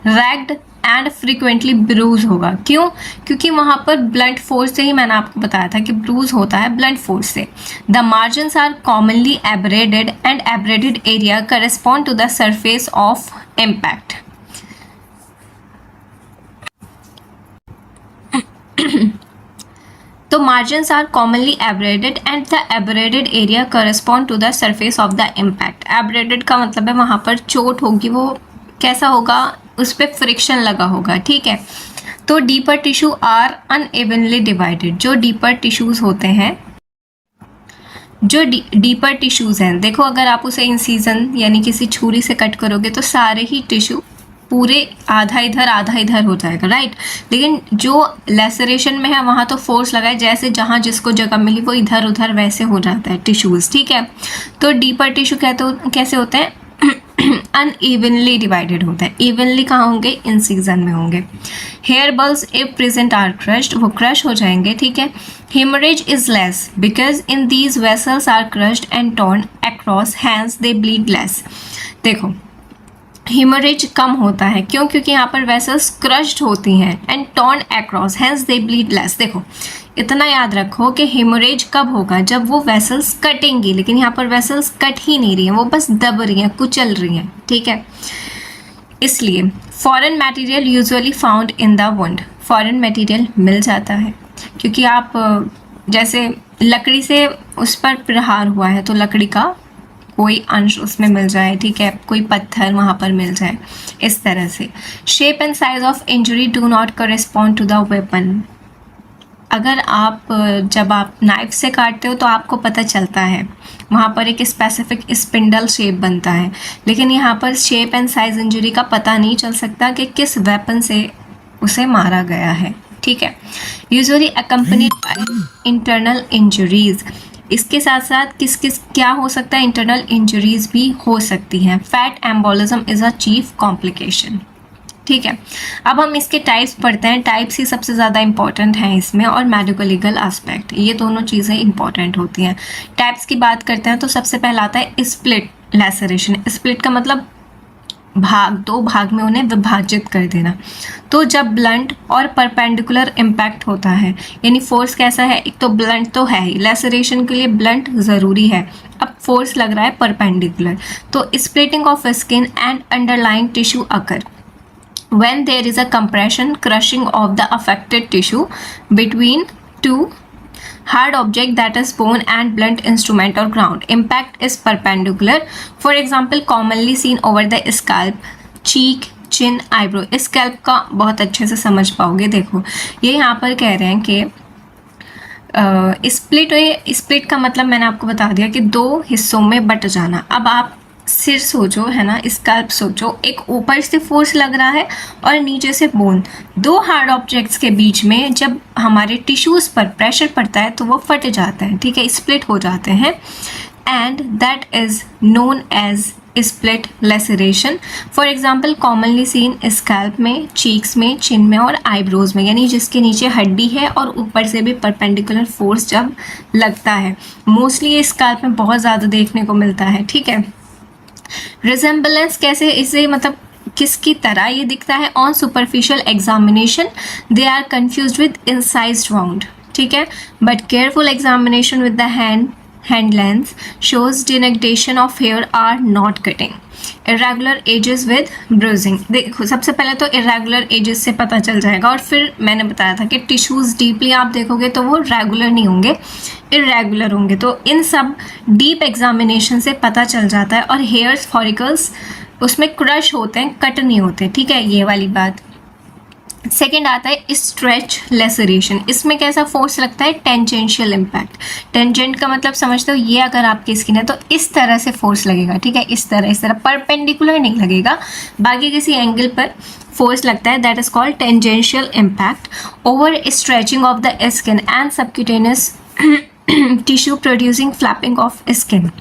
रैग्ड एंड फ्रीक्वेंटली ब्रूज होगा। क्यों, क्योंकि वहाँ पर ब्लंट फोर्स से ही मैंने आपको बताया था कि ब्रूज होता है ब्लंट फोर्स से। The margins are commonly abraded and abraded area correspond to the surface of impact. तो margins are commonly abraded and the abraded area correspond to the surface of the impact। abraded का मतलब है वहाँ पर चोट होगी, वो कैसा होगा, उस पर फ्रिक्शन लगा होगा, ठीक है। तो deeper tissue are unevenly divided, जो डीपर टिश्यूज होते हैं, जो डीपर टिश्यूज हैं, देखो अगर आप उसे इंसीजन यानी किसी छुरी से कट करोगे तो सारे ही टिश्यू पूरे आधा इधर हो जाएगा, राइट। लेकिन जो लेसरेशन में है वहाँ तो फोर्स लगा है, जैसे जहाँ जिसको जगह मिली वो इधर उधर वैसे हो जाता है टिश्यूज, ठीक है। तो डीपर टिश्यू कैसे होते हैं, अनइवनली डिवाइडेड होता है। इवनली कहाँ होंगे, इंसीजन में होंगे। Hair bulbs if present are crushed, वो क्रश हो जाएंगे, ठीक है। Haemorrhage is less because in these vessels are crushed and torn across, hence they bleed less. देखो हेमरेज कम होता है, क्यों, क्योंकि यहाँ पर वेसल्स क्रश्ड होती हैं and torn across, hence they bleed less. देखो इतना याद रखो कि हेमरेज कब होगा, जब वो वेसल्स कटेंगी, लेकिन यहाँ पर वेसल्स कट ही नहीं रही हैं, वो बस दब रही हैं, कुचल रही हैं, ठीक है। इसलिए foreign material usually found in the wound, foreign material मिल जाता है क्योंकि आप जैसे लकड़ी से उस पर प्रहार हुआ है तो लकड़ी का कोई अंश उसमें मिल जाए, ठीक है, कोई पत्थर वहाँ पर मिल जाए, इस तरह से। Shape and size of injury do not correspond to the weapon. अगर आप जब आप नाइफ से काटते हो तो आपको पता चलता है, वहाँ पर एक स्पेसिफिक स्पिंडल शेप बनता है, लेकिन यहाँ पर शेप एंड साइज इंजरी का पता नहीं चल सकता कि किस वेपन से उसे मारा गया है, ठीक है। Usually accompanied by internal injuries. इसके साथ साथ किस किस क्या हो सकता है, इंटरनल इंजरीज भी हो सकती हैं। Fat embolism is a chief complication, ठीक है। अब हम इसके टाइप्स पढ़ते हैं। टाइप्स ही सबसे ज़्यादा इंपॉर्टेंट हैं इसमें, और मेडिको लीगल एस्पेक्ट, ये दोनों चीज़ें इंपॉर्टेंट होती हैं। टाइप्स की बात करते हैं तो सबसे पहला आता है स्प्लिट लैसरेशन। स्प्लिट का मतलब दो भाग में उन्हें विभाजित कर देना। तो जब ब्लंट और परपेंडिकुलर इम्पैक्ट होता है, यानी फोर्स कैसा है, एक तो ब्लंट तो है ही, लैसरेशन के लिए ब्लंट ज़रूरी है, अब फोर्स लग रहा है परपेंडिकुलर, तो splitting of skin and underlying tissue occur when there is a compression crushing of the affected tissue between two hard object, that is bone and blunt instrument or ground. Impact is perpendicular. For example, commonly seen over the scalp, cheek, chin, eyebrow. Scalp का बहुत अच्छे से समझ पाओगे। देखो ये यहाँ पर कह रहे हैं कि स्प्लिट का मतलब मैंने आपको बता दिया कि दो हिस्सों में बट जाना। अब आप सिर सोचो, है ना, स्कैल्प सोचो, एक ऊपर से फोर्स लग रहा है और नीचे से बोन, दो हार्ड ऑब्जेक्ट्स के बीच में जब हमारे टिश्यूज़ पर प्रेशर पड़ता है तो वो फट जाते हैं, ठीक है, स्प्लिट हो जाते हैं, and that is known as split laceration. For example commonly seen scalp में, चीक्स में, चिन में और आईब्रोज में, यानी जिसके नीचे हड्डी है और ऊपर से भी परपेंडिकुलर फोर्स जब लगता है। मोस्टली ये स्कैल्प में बहुत ज़्यादा देखने को मिलता है, ठीक है। रिजेंबलेंस कैसे, इसे मतलब किसकी तरह ये दिखता है, on superficial examination they are confused with incised wound, ठीक है, but careful examination with the hand lens shows denudation of hair are not cutting. irregular edges with bruising. देखो सबसे पहले तो irregular edges से पता चल जाएगा, और फिर मैंने बताया था कि टिश्यूज़ डीपली आप देखोगे तो वो रेगुलर नहीं होंगे, इरेगुलर होंगे, तो इन सब डीप एग्जामिनेशन से पता चल जाता है। और हेयर्स फॉरिकल्स उसमें क्रश होते हैं, कट नहीं होते, ठीक है, ये वाली बात। सेकेंड आता है स्ट्रेच लेसरेशन। इसमें कैसा फोर्स लगता है, टेंजेंशियल इम्पैक्ट। टेंजेंट का मतलब समझते हो, ये अगर आपकी स्किन है तो इस तरह से फोर्स लगेगा, ठीक है, इस तरह परपेंडिकुलर नहीं लगेगा, बाकी किसी एंगल पर फोर्स लगता है, that is called tangential impact. Over stretching of the skin and subcutaneous tissue producing flapping of skin.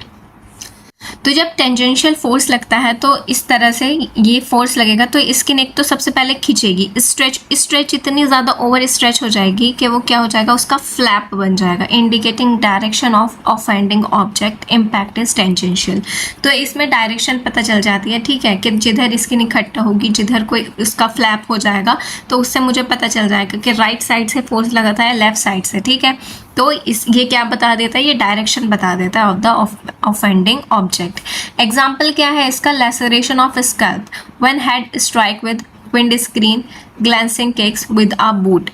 तो जब टेंजेंशियल फोर्स लगता है तो इस तरह से ये फोर्स लगेगा तो स्किन एक तो सबसे पहले खिंचेगी, स्ट्रेच इतनी ज़्यादा ओवर स्ट्रेच हो जाएगी कि वो क्या हो जाएगा, उसका फ्लैप बन जाएगा, indicating direction of offending object. Impact is tangential. तो इसमें डायरेक्शन पता चल जाती है, ठीक है, कि जिधर स्किन इकट्ठा होगी, जिधर कोई उसका फ्लैप हो जाएगा तो उससे मुझे पता चल जाएगा कि राइट साइड से फोर्स लगाता है लेफ्ट साइड से, ठीक है। तो ये क्या बता देता है, ये डायरेक्शन बता देता है of the offending object. Example क्या है इसका, laceration of scalp when head strike with wind screen glancing kicks with a boot,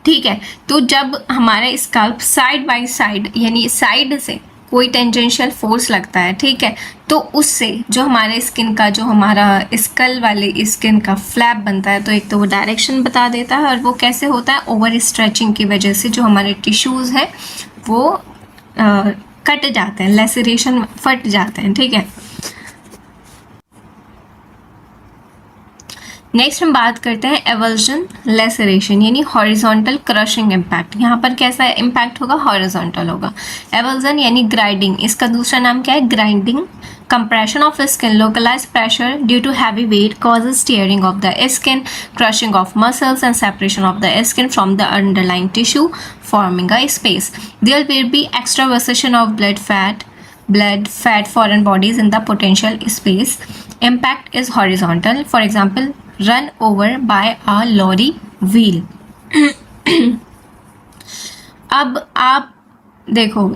ठीक है। तो जब हमारे स्कैल्प साइड बाय साइड, यानी साइड से कोई टेंजेंशियल फोर्स लगता है, ठीक है, तो उससे जो हमारे स्किन का, जो हमारा स्कल वाले स्किन का फ्लैप बनता है, तो एक तो वो डायरेक्शन बता देता है, और वो कैसे होता है, ओवर स्ट्रेचिंग की वजह से जो हमारे टिश्यूज़ हैं वो कट जाते हैं, लेसरेशन फट जाते हैं, ठीक है। नेक्स्ट हम बात करते हैं एवल्जन लेसरेशन, यानी हॉरिजॉन्टल क्रशिंग इम्पैक्ट। यहाँ पर कैसा इम्पैक्ट होगा, हॉरिजॉन्टल होगा। एवल्जन यानी ग्राइंडिंग, इसका दूसरा नाम क्या है, grinding. compression of skin, localized pressure due to heavy weight causes tearing of the skin, crushing of muscles and separation of the skin from the underlying tissue, forming a space. There will be extravasation of blood fat foreign bodies in the potential space. Impact is horizontal, for example run over by a lorry wheel. अब आप देखो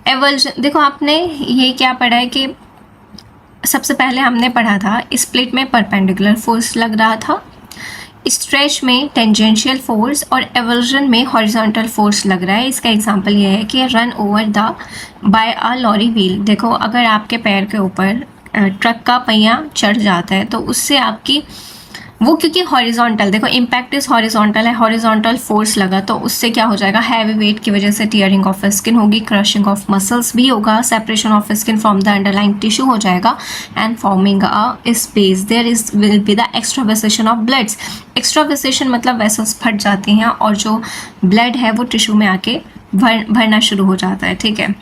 avulsion, देखो आपने ये क्या पढ़ा है कि सबसे पहले हमने पढ़ा था स्प्लिट में परपेंडिकुलर फोर्स लग रहा था, स्ट्रेच में टेंजेंशियल फोर्स और एवर्जन में हॉरिजॉन्टल फोर्स लग रहा है। इसका एग्जांपल ये है कि run over the by a lorry wheel. देखो अगर आपके पैर के ऊपर ट्रक का पहिया चढ़ जाता है तो उससे आपकी वो, क्योंकि हॉरिजॉन्टल, देखो इम्पैक्ट इज हॉरिजॉन्टल है, हॉरिजॉन्टल फोर्स लगा तो उससे क्या हो जाएगा, हैवी वेट की वजह से टीयरिंग ऑफ स्किन होगी, क्रशिंग ऑफ मसल्स भी होगा, separation of skin from the underlying tissue हो जाएगा and forming a space. There is will be the extravasation of bloods. Extravasation मतलब वेसल्स फट जाती हैं और जो ब्लड है वो टिश्यू में आके भरना शुरू हो जाता है। ठीक है।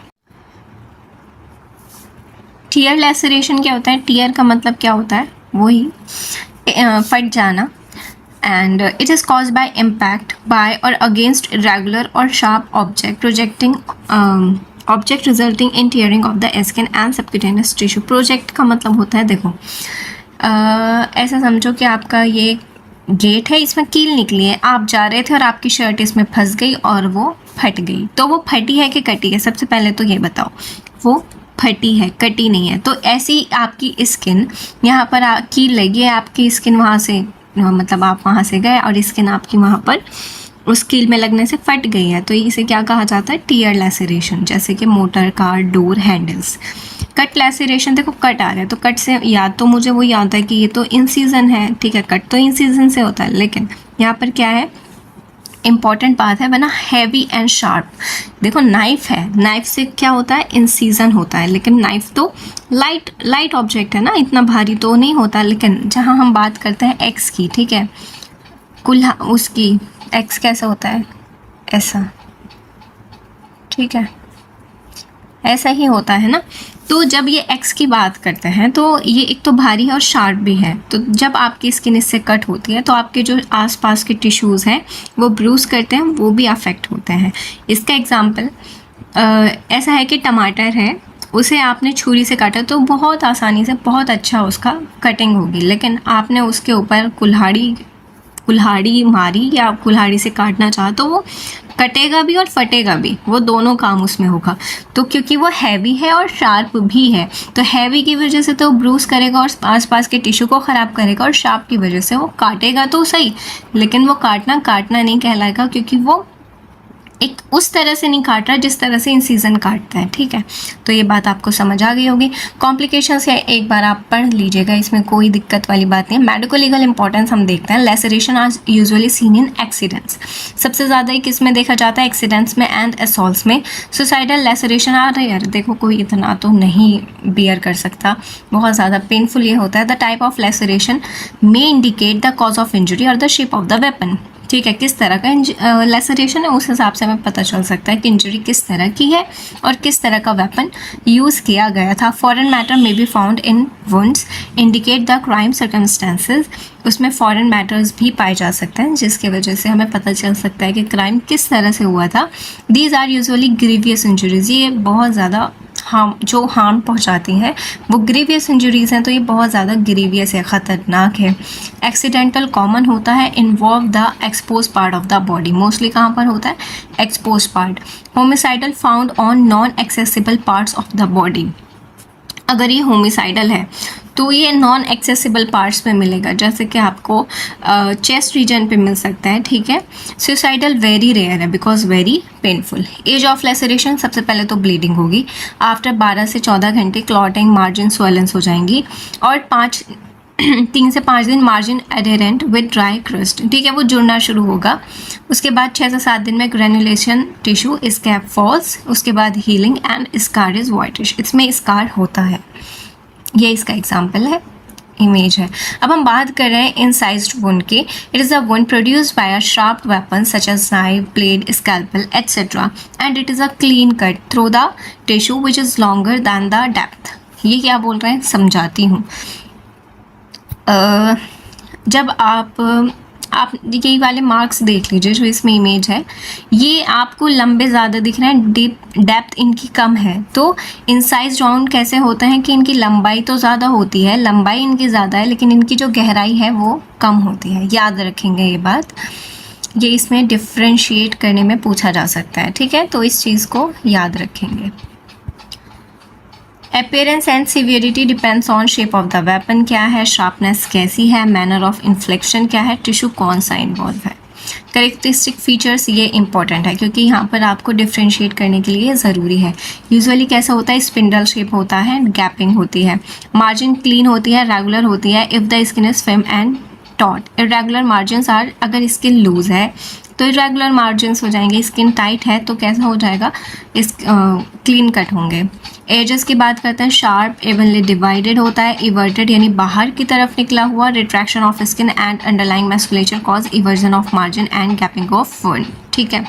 टीयर लैसरेशन क्या होता है, टीयर का मतलब क्या होता है, वही फट जाना। And it is cause by impact by और अगेंस्ट इरेगुलर और sharp object projecting object resulting in tearing of the skin and subcutaneous tissue. Project का मतलब होता है, देखो ऐसा समझो कि आपका ये गेट है, इसमें कील निकली है, आप जा रहे थे और आपकी शर्ट इसमें फंस गई और वो फट गई। तो वो फटी है कि कटी है, सबसे पहले तो ये बताओ। वो फटी है, कटी नहीं है। तो ऐसी आपकी स्किन, यहाँ पर कील लगी है, आपकी स्किन वहाँ से, मतलब आप वहाँ से गए और स्किन आपकी वहाँ पर उस कील में लगने से फट गई है, तो इसे क्या कहा जाता है, टीयर लैसरेशन। जैसे कि motor car door handles. Cut laceration, देखो कट आ रहा है तो कट से याद तो मुझे वो याद है कि ये तो इंसिजन है, ठीक है, कट तो इंसिजन से होता है, लेकिन यहाँ पर क्या है, इम्पॉर्टेंट बात है बना, हैवी एंड शार्प। देखो नाइफ है, नाइफ से क्या होता है, इंसीजन होता है, लेकिन नाइफ तो लाइट ऑब्जेक्ट है ना, इतना भारी तो नहीं होता। लेकिन जहाँ हम बात करते हैं एक्स की, ठीक है, कुल्हा उसकी एक्स कैसा होता है, ऐसा, ठीक है, ऐसा ही होता है ना। तो जब ये एक्स की बात करते हैं तो ये एक तो भारी है और शार्प भी है। तो जब आपकी स्किन इससे कट होती है तो आपके जो आसपास के टिश्यूज़ हैं वो ब्रूज करते हैं, वो भी अफेक्ट होते हैं। इसका एग्जांपल ऐसा है कि टमाटर है, उसे आपने छुरी से काटा तो बहुत आसानी से बहुत अच्छा उसका कटिंग होगी, लेकिन आपने उसके ऊपर कुल्हाड़ी मारी या कुल्हाड़ी से काटना चाहा तो वो कटेगा भी और फटेगा भी, वो दोनों काम उसमें होगा। तो क्योंकि वो हैवी है और शार्प भी है, तो हैवी की वजह से तो ब्रूस करेगा और आसपास के टिश्यू को ख़राब करेगा, और शार्प की वजह से वो काटेगा तो सही, लेकिन वो काटना नहीं कहलाएगा, क्योंकि वो एक उस तरह से नहीं काट रहा जिस तरह से इंसिजन काटता है। ठीक है, तो ये बात आपको समझ आ गई होगी। कॉम्प्लिकेशंस है, एक बार आप पढ़ लीजिएगा, इसमें कोई दिक्कत वाली बात नहीं है। मेडिको लीगल इंपॉर्टेंस हम देखते हैं। Laceration are usually seen in accidents, सबसे ज़्यादा ही किस में देखा जाता है, एक्सीडेंट्स में एंड असॉल्ट्स में। सुसाइडल लैसरेशन आ रही है, देखो कोई इतना तो नहीं बियर कर सकता, बहुत ज़्यादा पेनफुल ये होता है। The type of laceration may indicate the cause of injury और the shape of the weapon. ठीक है, किस तरह का लैसरेशन है उस हिसाब से हमें पता चल सकता है कि इंजरी किस तरह की है और किस तरह का वेपन यूज़ किया गया था। Foreign matter may be found in wounds indicate the crime circumstances, उसमें फॉरेन मैटर्स भी पाए जा सकते हैं जिसकी वजह से हमें पता चल सकता है कि क्राइम किस तरह से हुआ था। These are usually grievous injuries, ये बहुत ज़्यादा हार्म पहुंचाती हैं, वो ग्रीवियस इंजरीज हैं, तो ये बहुत ज़्यादा ग्रीवियस है, ख़तरनाक है। एक्सीडेंटल कॉमन होता है, involve the expose part of the body, mostly कहाँ पर होता है, expose part. Homicidal found on non accessible parts of the body, अगर ये होमिसाइडल है तो ये नॉन एक्सेसिबल पार्ट्स में मिलेगा, जैसे कि आपको चेस्ट रीजन पे मिल सकता है। ठीक है, सुसाइडल वेरी रेयर है because very painful. Age of laceration, सबसे पहले तो ब्लीडिंग होगी, आफ्टर 12 से 14 घंटे क्लॉटिंग, मार्जिन स्वेलेंस हो जाएंगी, और 3 से 5 दिन margin adherent with dry crust, ठीक है, वो जुड़ना शुरू होगा। उसके बाद 6 से 7 दिन में ग्रेनुलेशन टिश्यू स्कैब फॉल्स, उसके बाद healing and scar is whitish, इसमें स्कार होता है, ये इसका एग्जाम्पल है, इमेज है। अब हम बात कर रहे हैं इंसाइज्ड वुंड की। It is a wound produced by a sharp weapon such as knife, blade, scalpel etcetera, and it is a clean cut through the tissue which is longer than the depth. ये क्या बोल रहे हैं, समझाती हूँ। जब आप ये वाले मार्क्स देख लीजिए जो इसमें इमेज है, ये आपको लंबे ज़्यादा दिख रहे हैं, डेप्थ इनकी कम है। तो इंसाइज राउंड कैसे होते हैं कि इनकी लंबाई तो ज़्यादा होती है, लंबाई इनकी ज़्यादा है, लेकिन इनकी जो गहराई है वो कम होती है। याद रखेंगे ये बात, ये इसमें डिफ्रेंशिएट करने में पूछा जा सकता है। ठीक है, तो इस चीज़ को याद रखेंगे। Appearance and severity depends on shape of the weapon क्या है, शार्पनेस कैसी है, मैनर ऑफ इन्फ्लेक्शन क्या है, टिश्यू कौन सा इन्वॉल्व है। करेक्टरिस्टिक फीचर्स ये इंपॉर्टेंट है क्योंकि यहाँ पर आपको डिफ्रेंशिएट करने के लिए ज़रूरी है। यूजुअली कैसा होता है, स्पिंडल शेप होता है, गैपिंग होती है, मार्जिन क्लीन होती है, रेगुलर होती है। If the skin is firm and taut. Irregular margin are, अगर स्किन लूज है तो इरेगुलर मार्जिन हो जाएंगे, स्किन टाइट है तो कैसा हो जाएगा, इस क्लीन कट होंगे। एजेस की बात करते हैं, शार्प, एवनली डिवाइडेड होता है, इवर्टेड यानी बाहर की तरफ निकला हुआ, retraction of skin and underlying musculature cause eversion of margin and gaping of wound. ठीक है।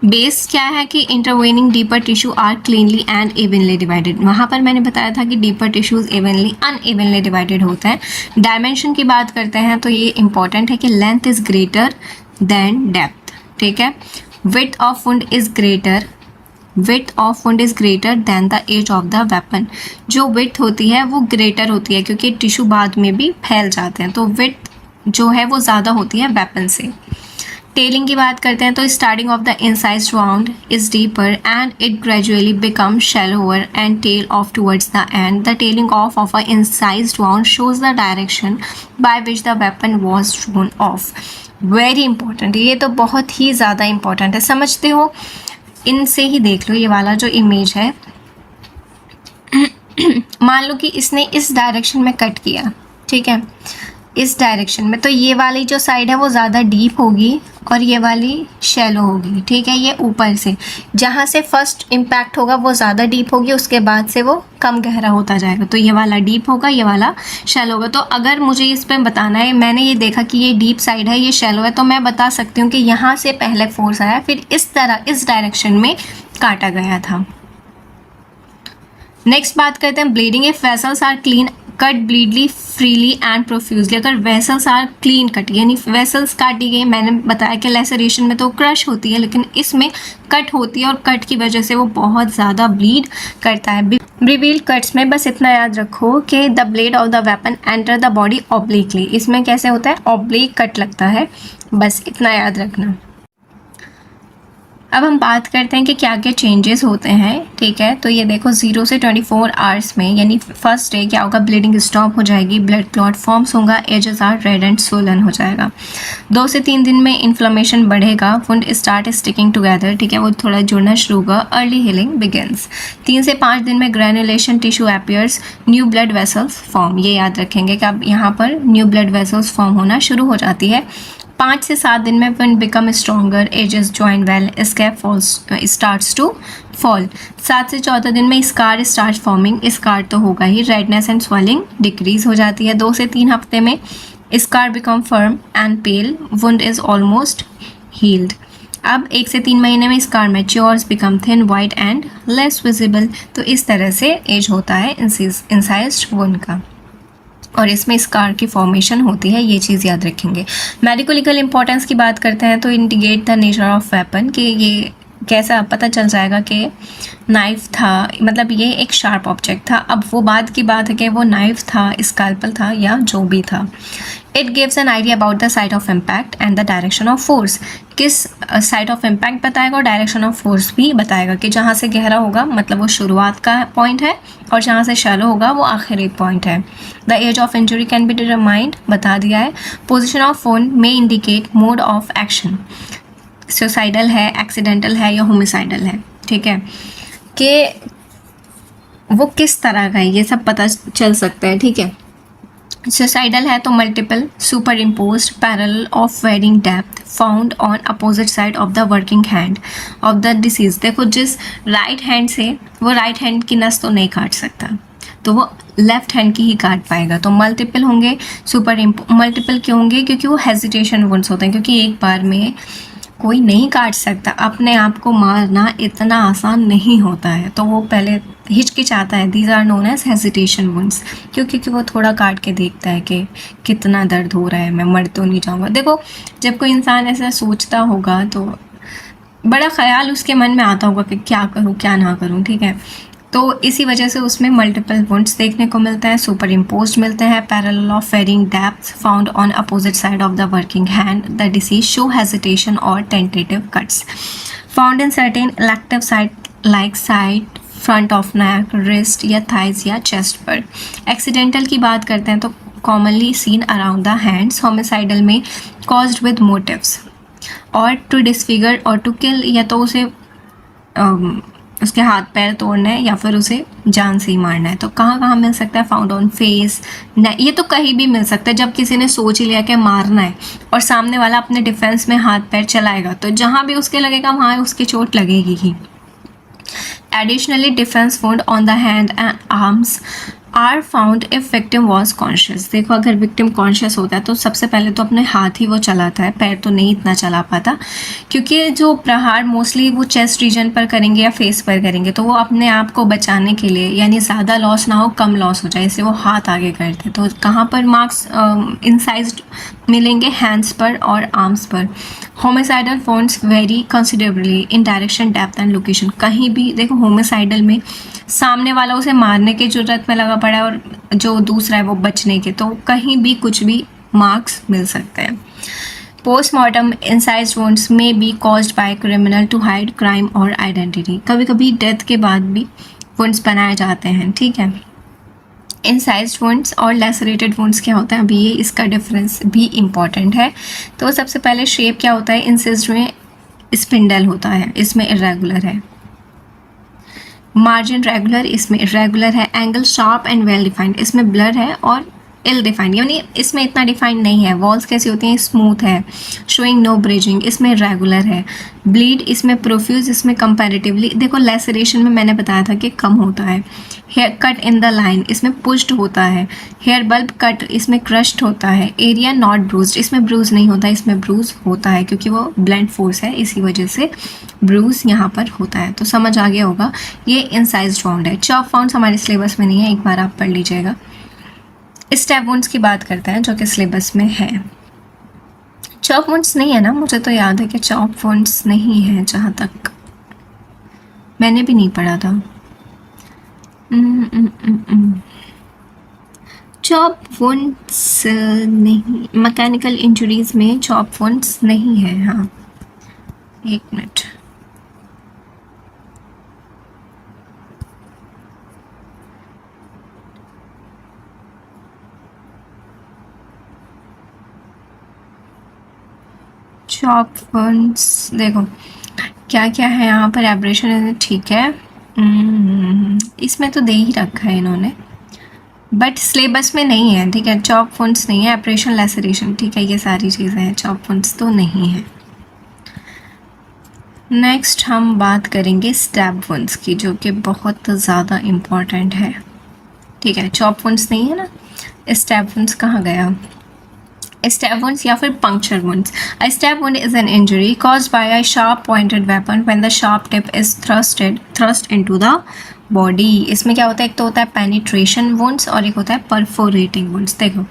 बेस क्या है कि intervening deeper tissue are cleanly and evenly divided. वहाँ पर मैंने बताया था कि deeper tissues evenly unevenly divided होते हैं। डायमेंशन की बात करते हैं तो ये इंपॉर्टेंट है कि length is greater than depth. ठीक है। Width of wound is greater than the as of the weapon. जो विड्थ होती है वो ग्रेटर होती है क्योंकि टिश्यू बाद में भी फैल जाते हैं, तो विड्थ जो है वो ज़्यादा होती है वेपन से। टेलिंग की बात करते हैं तो starting of the incised wound is deeper and it gradually become shallower and tail off towards the end. The tailing of a incised wound shows the direction by which the weapon was thrown off. Very important, ये तो बहुत ही ज़्यादा important है, समझते हो। इनसे ही देख लो, ये वाला जो इमेज है मान लो कि इसने इस डायरेक्शन में कट किया, ठीक है, इस डायरेक्शन में, तो ये वाली जो साइड है वो ज़्यादा डीप होगी और ये वाली शैलो होगी। ठीक है। ये ऊपर से जहाँ से फर्स्ट इम्पैक्ट होगा वो ज़्यादा डीप होगी, उसके बाद से वो कम गहरा होता जाएगा, तो ये वाला डीप होगा, ये वाला शैलो होगा। तो अगर मुझे इस पर बताना है, मैंने ये देखा कि ये डीप साइड है, ये शैलो है, तो मैं बता सकती हूँ कि यहाँ से पहले फोर्स आया, फिर इस तरह इस डायरेक्शन में काटा गया था। नेक्स्ट बात करते हैं bleeding. If vessels are clean cut bleedly freely and profusely. अगर वेसल्स आर क्लीन कट यानी वेसल्स काटी गई, मैंने बताया कि लेसरेशन में तो क्रश होती है, लेकिन इसमें कट होती है और कट की वजह से वो बहुत ज़्यादा ब्लीड करता है। रिवील्ड कट्स में बस इतना याद रखो कि the blade of the weapon enter the body obliquely. इसमें कैसे होता है, ऑब्लिक कट लगता है, बस इतना याद रखना। अब हम बात करते हैं कि क्या क्या चेंजेस होते हैं। ठीक है। तो ये देखो 0 से 24 आवर्स में यानी फर्स्ट डे क्या होगा, ब्लीडिंग स्टॉप हो जाएगी, ब्लड क्लॉट फॉर्म्स होगा, edges are red and swollen हो जाएगा। 2 से 3 दिन में इन्फ्लेमेशन बढ़ेगा, वुंड स्टार्ट स्टिकिंग टुगेदर। ठीक है, वो थोड़ा जुड़ना शुरू होगा, अर्ली हीलिंग बिगिंस। 3 से 5 दिन में granulation tissue appears, new blood vessels form. ये याद रखेंगे कि अब यहाँ पर न्यू ब्लड वेसल्स फॉर्म होना शुरू हो जाती है। 5 से 7 दिन में when become stronger, ages join well, scalp falls starts to fall। 7 से 14 दिन में scar starts forming, scar तो होगा ही, redness and swelling decrease हो जाती है। 2 से 3 हफ्ते में scar become firm and pale, wound is almost healed। अब 1 से 3 महीने में scar matures, become thin, white and less visible। तो इस तरह से एज होता है इंसाइज्ड वुंड का, और इसमें स्कार की फॉर्मेशन होती है, ये चीज़ याद रखेंगे। मेडिको लीगल इंपॉर्टेंस की बात करते हैं तो indicate the nature of weapon, कि ये कैसा पता चल जाएगा कि नाइफ था, मतलब ये एक शार्प ऑब्जेक्ट था। अब वो बाद की बात है कि वो नाइफ था, स्कैल्पल था या जो भी था। It gives an idea about the side of impact and the direction of force. किस साइड ऑफ इम्पैक्ट बताएगा और डायरेक्शन ऑफ फोर्स भी बताएगा, कि जहाँ से गहरा होगा मतलब वो शुरुआत का पॉइंट है और जहाँ से शैलो होगा वो आखिरी पॉइंट है। The as of injury can be determined, बता दिया है। पोजिशन ऑफ वुंड में indicate mode of action, suicidal है, एक्सीडेंटल है या होमिसाइडल है। ठीक है, कि वो किस तरह का है ये सब पता चल सकता है। ठीक है, सुसाइडल है तो multiple superimpose parallel of varying depth found on opposite side of the working hand of the deceased. देखो जिस राइट हैंड से वो राइट हैंड की नस तो नहीं काट सकता, तो वो लेफ्ट हैंड की ही काट पाएगा। तो मल्टीपल होंगे, मल्टीपल क्यों होंगे, क्योंकि वो हेजिटेशन वुंड्स होते हैं, क्योंकि एक बार में कोई नहीं काट सकता। अपने आप को मारना इतना आसान नहीं होता है, तो वो पहले हिचकिचाता है। These are known as hesitation wounds, क्योंकि वो थोड़ा काट के देखता है कि कितना दर्द हो रहा है, मैं मर तो नहीं जाऊँगा। देखो जब कोई इंसान ऐसा सोचता होगा तो बड़ा ख्याल उसके मन में आता होगा कि क्या करूँ क्या ना करूँ। ठीक है, तो इसी वजह से उसमें मल्टीपल वुंड्स देखने को मिलते हैं, सुपर इम्पोज मिलते हैं, parallel of varying depth found on opposite side of the working hand, the disease show hesitation और tentative cuts found in certain elective site like side front of neck, wrist या thighs या chest पर। Accidental की बात करते हैं तो commonly seen around the hands. Homicidal में कॉज्ड विद मोटिव्स, और टू डिसफिगर और टू किल, या तो उसे उसके हाथ पैर तोड़ना है या फिर उसे जान से ही मारना है। तो कहाँ कहाँ मिल सकता है? फाउंड ऑन फेस, ये तो कहीं भी मिल सकता है। जब किसी ने सोच ही लिया कि मारना है और सामने वाला अपने डिफेंस में हाथ पैर चलाएगा तो जहाँ भी उसके लगेगा वहाँ उसकी चोट लगेगी ही। Additionally defence wound on the hand and arms are found if victim was conscious. देखो अगर विक्टिम कॉन्शियस होता है तो सबसे पहले तो अपने हाथ ही वो चलाता है, पैर तो नहीं इतना चला पाता, क्योंकि जो प्रहार मोस्टली वो चेस्ट रीजन पर करेंगे या फेस पर करेंगे तो वो अपने आप को बचाने के लिए, यानी ज़्यादा लॉस ना हो, कम लॉस हो जाए, इससे वो हाथ आगे करते। तो कहाँ पर मार्क्स इंसाइज्ड मिलेंगे? हैंड्स पर और आर्म्स पर। Homicidal wants very considerably in direction, depth and location. कहीं भी देखो होमिसाइडल में सामने वाला उसे मारने की जरूरत में लगा पड़ा है और जो दूसरा है वो बचने के, तो कहीं भी कुछ भी मार्क्स मिल सकते हैं। पोस्टमार्टम इंसाइज वुंड्स में be caused by criminal to hide crime और आइडेंटिटी। कभी कभी डेथ के बाद भी वुंड्स बनाए जाते हैं, ठीक है। इंसाइज्ड वुंड्स और लैसरेटेड वुंड्स क्या होता है, अभी ये इसका डिफरेंस भी इम्पॉर्टेंट है। तो सबसे पहले शेप क्या होता है? इंसिस्ड में स्पिंडल होता है, इसमें इरेगुलर है। मार्जिन रेगुलर, इसमें इरेगुलर है। Angle sharp and well defined, इसमें ब्लर है और इल डिफाइंड, यानी इसमें इतना डिफाइंड नहीं है। वॉल्स कैसी होती हैं? स्मूथ है। शोइंग नो ब्रिजिंग, इसमें रेगुलर है। ब्लीड, इसमें प्रोफ्यूज, इसमें कंपैरेटिवली देखो लेसरेशन में मैंने बताया था कि कम होता है। Hair cut in the line, इसमें पुश्ड होता है। हेयर बल्ब कट, इसमें क्रश्ड होता है। एरिया नॉट ब्रूज्ड, इसमें ब्रूज नहीं होता, इसमें ब्रूज होता है क्योंकि वो ब्लेंड फोर्स है, इसी वजह से ब्रूज यहाँ पर होता है। तो समझ आ गया होगा, ये इंसाइज्ड वुंड है। चॉप वुंड्स हमारे सिलेबस में नहीं है, एक बार आप पढ़ लीजिएगा। स्टैब वुंड्स की बात करते हैं जो कि सिलेबस में है। चॉप वुंड्स नहीं है ना? मुझे तो याद है कि चॉप वुंड्स नहीं है, जहाँ तक मैंने भी नहीं पढ़ा था। चॉप वुंड्स नहीं, मैकेनिकल इंजरीज में चॉप वुंड्स नहीं है। हाँ एक मिनट, चॉप वुंड्स देखो क्या क्या है यहाँ पर। एब्रेशन, ठीक है, इसमें तो दे ही रखा है इन्होंने, बट सिलेबस में नहीं है, ठीक है। चॉप वुंड्स नहीं है, एब्रेशन, लैसरेशन, ठीक है, ये सारी चीज़ें हैं। चॉप वुंड्स तो नहीं है। नेक्स्ट हम बात करेंगे स्टैब वुंड्स की, जो कि बहुत ज़्यादा इम्पॉर्टेंट है, ठीक है। चॉप वुंड्स नहीं है ना, स्टैब वुंड्स कहाँ गया? Stab wounds या फिर puncture wounds. A stab wound is an injury caused by a sharp pointed weapon when the sharp tip is thrust into the body. इसमें क्या होता है? एक तो होता है penetration wounds और एक होता है perforating wounds. देखो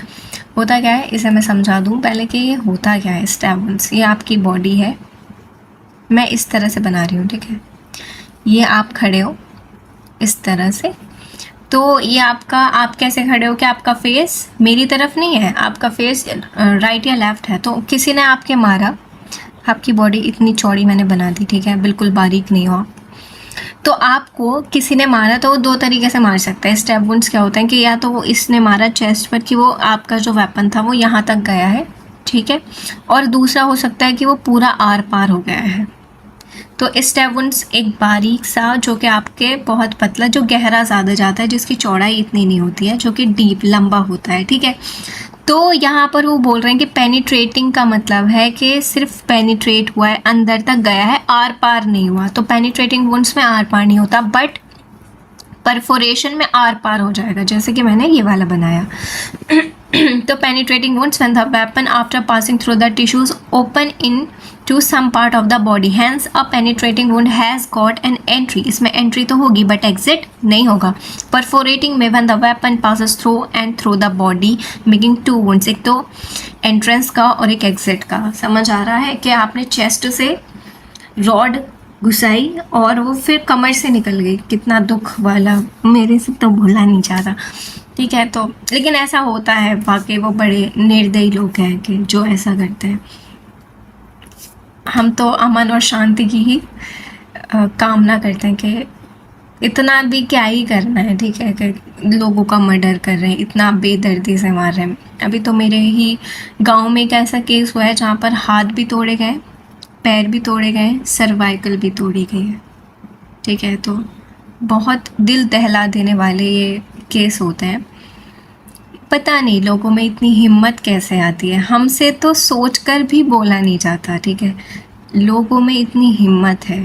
होता क्या है, इसे मैं समझा दूँ पहले कि ये होता क्या है। stab wounds, ये आपकी बॉडी है, मैं इस तरह से बना रही हूँ, ठीक है। ये आप खड़े हो इस तरह से, तो ये आपका, आप कैसे खड़े हो कि आपका फेस मेरी तरफ नहीं है, आपका फेस राइट या लेफ्ट है। तो किसी ने आपके मारा, आपकी बॉडी इतनी चौड़ी मैंने बना दी, ठीक है, बिल्कुल बारीक नहीं हो। तो आपको किसी ने मारा तो वो दो तरीके से मार सकता है। स्टैब वुंड्स क्या होते हैं कि या तो वो इसने मारा चेस्ट पर कि वो आपका जो वेपन था वो यहाँ तक गया है, ठीक है, और दूसरा हो सकता है कि वो पूरा आर पार हो गया है। तो स्टैब वुंड्स एक बारीक सा, जो कि आपके बहुत पतला, जो गहरा ज़्यादा जाता है, जिसकी चौड़ाई इतनी नहीं होती है, जो कि डीप लंबा होता है, ठीक है। तो यहाँ पर वो बोल रहे हैं कि पेनिट्रेटिंग का मतलब है कि सिर्फ पेनिट्रेट हुआ है, अंदर तक गया है, आर पार नहीं हुआ। तो पेनिट्रेटिंग वुंड्स में आर पार नहीं होता, बट परफोरेशन में आर पार हो जाएगा, जैसे कि मैंने ये वाला बनाया। तो penetrating wounds when the weapon after passing through the tissues open into some part of the body, hence a penetrating wound has got an entry, इसमें एंट्री तो होगी बट एग्जिट नहीं होगा। परफोरेटिंग में when the weapon passes through and through the body making to wounds, एक तो entrance का और एक एग्जिट का। समझ आ रहा है कि आपने चेस्ट से रॉड घुसाई और वो फिर कमर से निकल गई, कितना दुख वाला, मेरे से तो भूला नहीं जाता, ठीक है। तो लेकिन ऐसा होता है, वाकई वो बड़े निर्दयी लोग हैं कि जो ऐसा करते हैं। हम तो अमन और शांति की ही कामना करते हैं कि इतना भी क्या ही करना है, ठीक है, कि लोगों का मर्डर कर रहे हैं, इतना बेदर्दी से मार रहे हैं। अभी तो मेरे ही गांव में एक ऐसा केस हुआ है जहाँ पर हाथ भी तोड़े गए, पैर भी तोड़े गए, सर्वाइकल भी तोड़ी गई है, ठीक है। तो बहुत दिल दहला देने वाले ये केस होते हैं। पता नहीं लोगों में इतनी हिम्मत कैसे आती है, हमसे तो सोचकर भी बोला नहीं जाता, ठीक है, लोगों में इतनी हिम्मत है।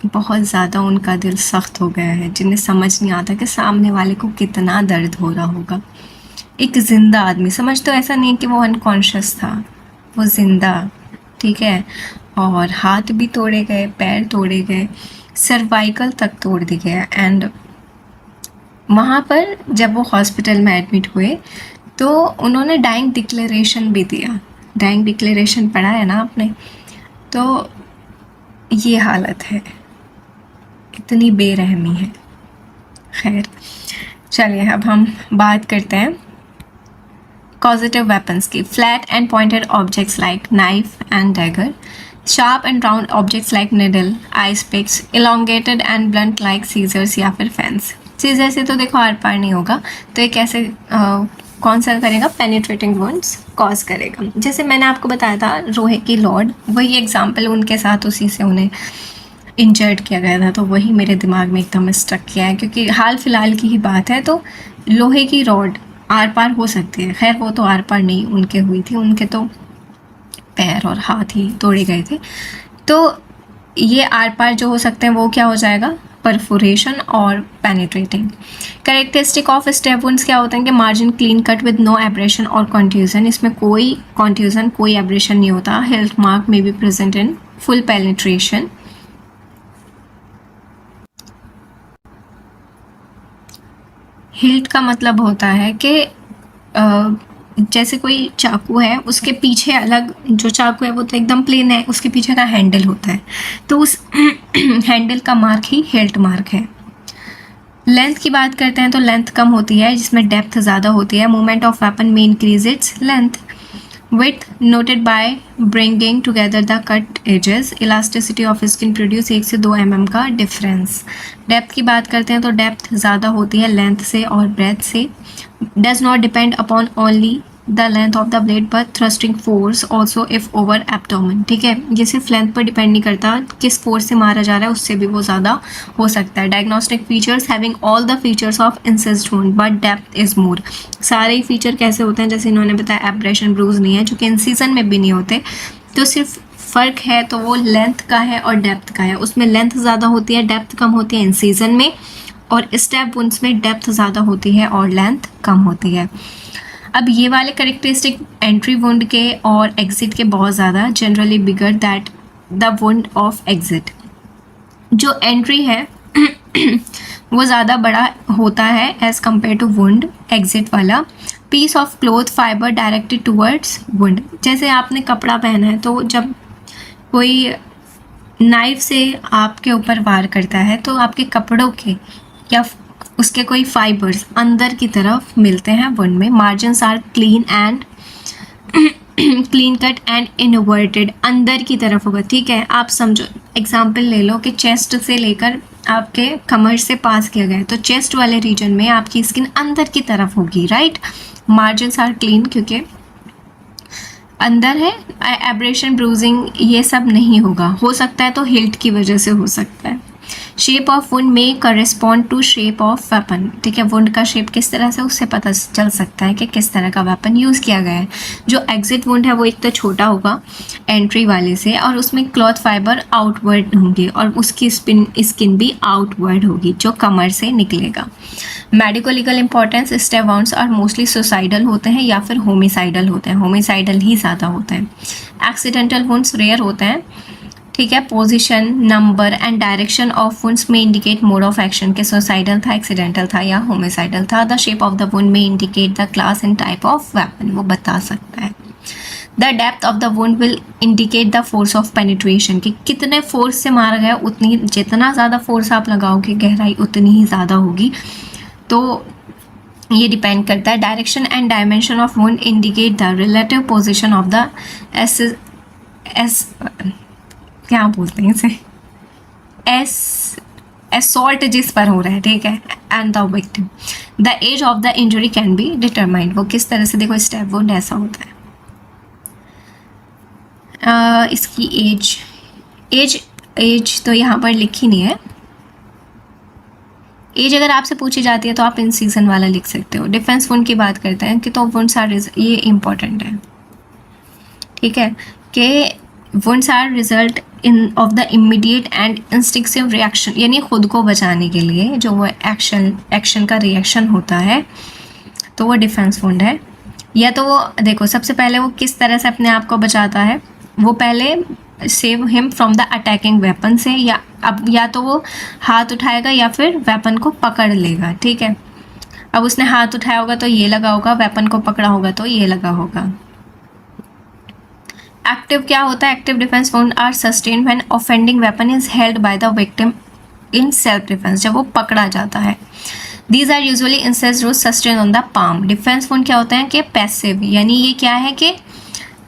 बहुत ज़्यादा उनका दिल सख्त हो गया है, जिन्हें समझ नहीं आता कि सामने वाले को कितना दर्द हो रहा होगा। एक ज़िंदा आदमी, समझ तो ऐसा नहीं कि वो अनकॉन्शियस था, वो ज़िंदा, ठीक है, और हाथ भी तोड़े गए, पैर तोड़े गए, सर्वाइकल तक तोड़ दी गया। एंड वहाँ पर जब वो हॉस्पिटल में एडमिट हुए तो उन्होंने डाइंग डिक्लेरेशन भी दिया। डाइंग डिक्लेरेशन पढ़ा है ना आपने? तो ये हालत है, इतनी बेरहमी है। खैर चलिए अब हम बात करते हैं causative weapons की। Flat and pointed objects like knife and dagger, sharp and round objects like needle, ice picks, elongated and blunt like scissors या फिर फेंस। सीजर से तो देखो आर पार नहीं होगा, तो एक ऐसे कौन सा करेगा, पेनिट्रेटिंग वुंड्स कॉज करेगा। जैसे मैंने आपको बताया था लोहे की लॉर्ड, वही एग्जाम्पल उनके साथ उसी से उन्हें इंजर्ड किया गया था, तो वही मेरे दिमाग में एकदम स्टक किया है, क्योंकि हाल फिलहाल की ही बात है। तो लोहे की रॉड आर पार हो सकती है, खैर वो तो आर पार नहीं उनके हुई थी, उनके तो पैर और हाथ ही तोड़े गए थे। तो ये आर पार जो हो सकते हैं वो क्या हो जाएगा, परफोरेशन और penetrating. Characteristic of stab wounds क्या होते हैं कि margin clean cut with no abrasion और कॉन्ट्यूजन, इसमें कोई कॉन्ट्यूजन कोई एब्रेशन नहीं होता। Hilt mark may be present in full penetration. Hilt का मतलब होता है कि जैसे कोई चाकू है, उसके पीछे अलग, जो चाकू है वो तो एकदम प्लेन है, उसके पीछे का हैंडल होता है, तो उस हैंडल का मार्क ही हिल्ट मार्क है। लेंथ की बात करते हैं तो लेंथ कम होती है जिसमें डेप्थ ज़्यादा होती है। मूवमेंट ऑफ वेपन में increase its length. Width noted by bringing together the cut edges. Elasticity of skin produce 1 से 2 mm का डिफरेंस। डेप्थ की बात करते हैं तो डेप्थ ज़्यादा होती है लेंथ से और ब्रेथ से। Does not depend upon only the length of the blade but thrusting force also if over abdomen. ठीक है, ये सिर्फ लेंथ पर डिपेंड नहीं करता, किस फोर्स से मारा जा रहा है उससे भी वो ज़्यादा हो सकता है। Diagnostic features having all the features of incised wound but depth is more. सारे ही फीचर कैसे होते हैं, जैसे इन्होंने बताया एब्रेशन ब्रूज नहीं है, जो कि इंसिजन में भी नहीं होते, तो सिर्फ फ़र्क है तो वो लेंथ का है और डेप्थ का है। उसमें लेंथ ज़्यादा होती है, डेप्थ कम होती है इंसिजन में, और स्टेप वुंड्स में डेप्थ ज़्यादा होती है और लेंथ कम होती है। अब ये वाले करेक्टरिस्टिक एंट्री वुंड के और एग्जिट के बहुत ज़्यादा, generally bigger that the wound of exit. जो एंट्री है वो ज़्यादा बड़ा होता है as compare to wound. Exit वाला piece of cloth fibre directed towards wound. जैसे आपने कपड़ा पहना है, तो जब कोई नाइफ से आपके ऊपर वार करता है तो आपके कपड़ों के या उसके कोई फाइबर्स अंदर की तरफ मिलते हैं वुंड में। Margins are clean and clean cut and inverted, अंदर की तरफ होगा। ठीक है, आप समझो, एग्जांपल ले लो कि चेस्ट से लेकर आपके कमर से पास किया गया है, तो चेस्ट वाले रीजन में आपकी स्किन अंदर की तरफ होगी, राइट। मार्जिन्स आर क्लीन क्योंकि अंदर है। एब्रेशन ब्रूजिंग ये सब नहीं होगा, हो सकता है तो हिल्ट की वजह से हो सकता है। शेप ऑफ वुंड में correspond to shape of weapon. ठीक है, वुंड का शेप किस तरह से, उससे पता चल सकता है कि किस तरह का वेपन यूज़ किया गया है। जो एग्जिट वुंड है वो एक तो छोटा होगा एंट्री वाले से, और उसमें क्लॉथ फाइबर आउटवर्ड होंगे और उसकी स्किन भी आउटवर्ड होगी जो कमर से निकलेगा। Medical legal importance, stab wounds are mostly suicidal होते हैं या फिर होमिसाइडल होते हैं। होमिसाइडल ही ज़्यादा होते हैं। एक्सीडेंटल वुंड्स रेयर होते हैं। ठीक है, position, number and direction of wounds में इंडिकेट मोड ऑफ एक्शन के सुसाइडल था, एक्सीडेंटल था या होमिसाइडल था। The shape of the wound में indicate the class and type of weapon, वो बता सकता है। The depth of the wound will indicate the force of penetration, कि कितने फोर्स से मारा गया, उतनी जितना ज़्यादा फोर्स आप लगाओगे गहराई उतनी ही ज़्यादा होगी, तो ये डिपेंड करता है। Direction and dimension of wound indicate the relative position of the क्या बोलते हैं इसे, असॉल्ट जिस पर हो रहा है, ठीक है, and the victim. The as of the injury can be determined, वो किस तरह से, देखो स्टेप वुंड ऐसा होता है। इसकी एज तो यहाँ पर लिखी नहीं है। एज अगर आपसे पूछी जाती है तो आप इन सीजन वाला लिख सकते हो। डिफेंस वुंड की बात करते हैं कि तो वुंड्स आर, ये इम्पोर्टेंट है, ठीक है, कि wounds are result in of the immediate and instinctive reaction, यानी खुद को बचाने के लिए जो वो एक्शन का रिएक्शन होता है, तो वो डिफेंस वुंड है। या तो वो देखो सबसे पहले वो किस तरह से अपने आप को बचाता है, वो पहले save him from the attacking weapon से, या तो वो हाथ उठाएगा या फिर वेपन को पकड़ लेगा, ठीक है। अब उसने हाथ उठाया होगा तो ये लगा होगा, वेपन को पकड़ा होगा तो ये लगा होगा। एक्टिव क्या होता है? Active defence wound are sustained when offending weapon is held by the victim in self defence, जब वो पकड़ा जाता है। These are usually incised rouge sustain on the palm. Defence wound क्या होते हैं कि पैसिव, यानी ये क्या है कि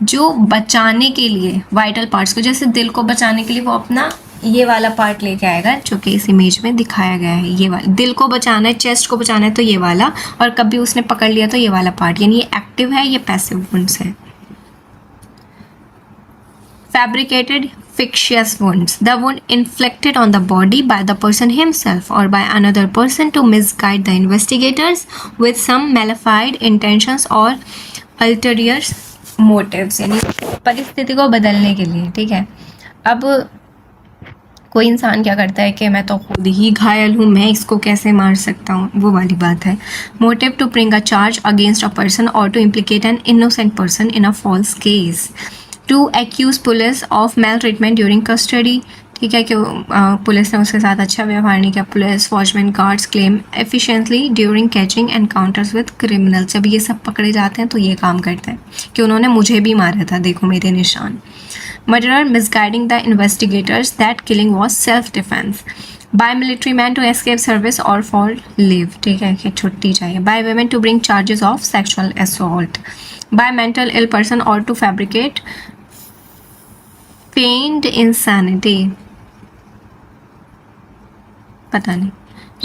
जो बचाने के लिए वाइटल पार्ट्स को, जैसे दिल को बचाने के लिए वो अपना ये वाला पार्ट लेके आएगा, जो कि इस इमेज में दिखाया गया है। ये वाला दिल को बचाना है, चेस्ट को बचाना है तो ये वाला, और कभी उसने पकड़ लिया तो ये वाला पार्ट, यानी ये एक्टिव है, ये पैसिव वुंड्स है। Fabricated fictitious wounds, the wound inflicted on the body by the person himself or by another person to misguide the investigators with some malefied intentions or ulterior motives, यानी परिस्थिति को बदलने के लिए, ठीक है। अब कोई इंसान क्या करता है कि मैं तो खुद ही घायल हूँ, मैं इसको कैसे मार सकता हूँ, वो वाली बात है। Motive to bring a charge against a person और to implicate an innocent person in a false case. To accuse police of maltreatment during custody, ठीक है, कि पुलिस ने उसके साथ अच्छा व्यवहार नहीं किया। Police watchman guards claim efficiently during catching encounters with criminal, जब ये सब पकड़े जाते हैं तो ये काम करते हैं कि उन्होंने मुझे भी मारा था, देखो मेरे निशान। Murderer misguiding the investigators that killing was self defence. By military man to escape service और फॉर लीव, ठीक है, कि छुट्टी चाहिए। By women to bring charges of sexual assault. By mental ill person और टू फैब्रिकेट feigned insanity, पता नहीं,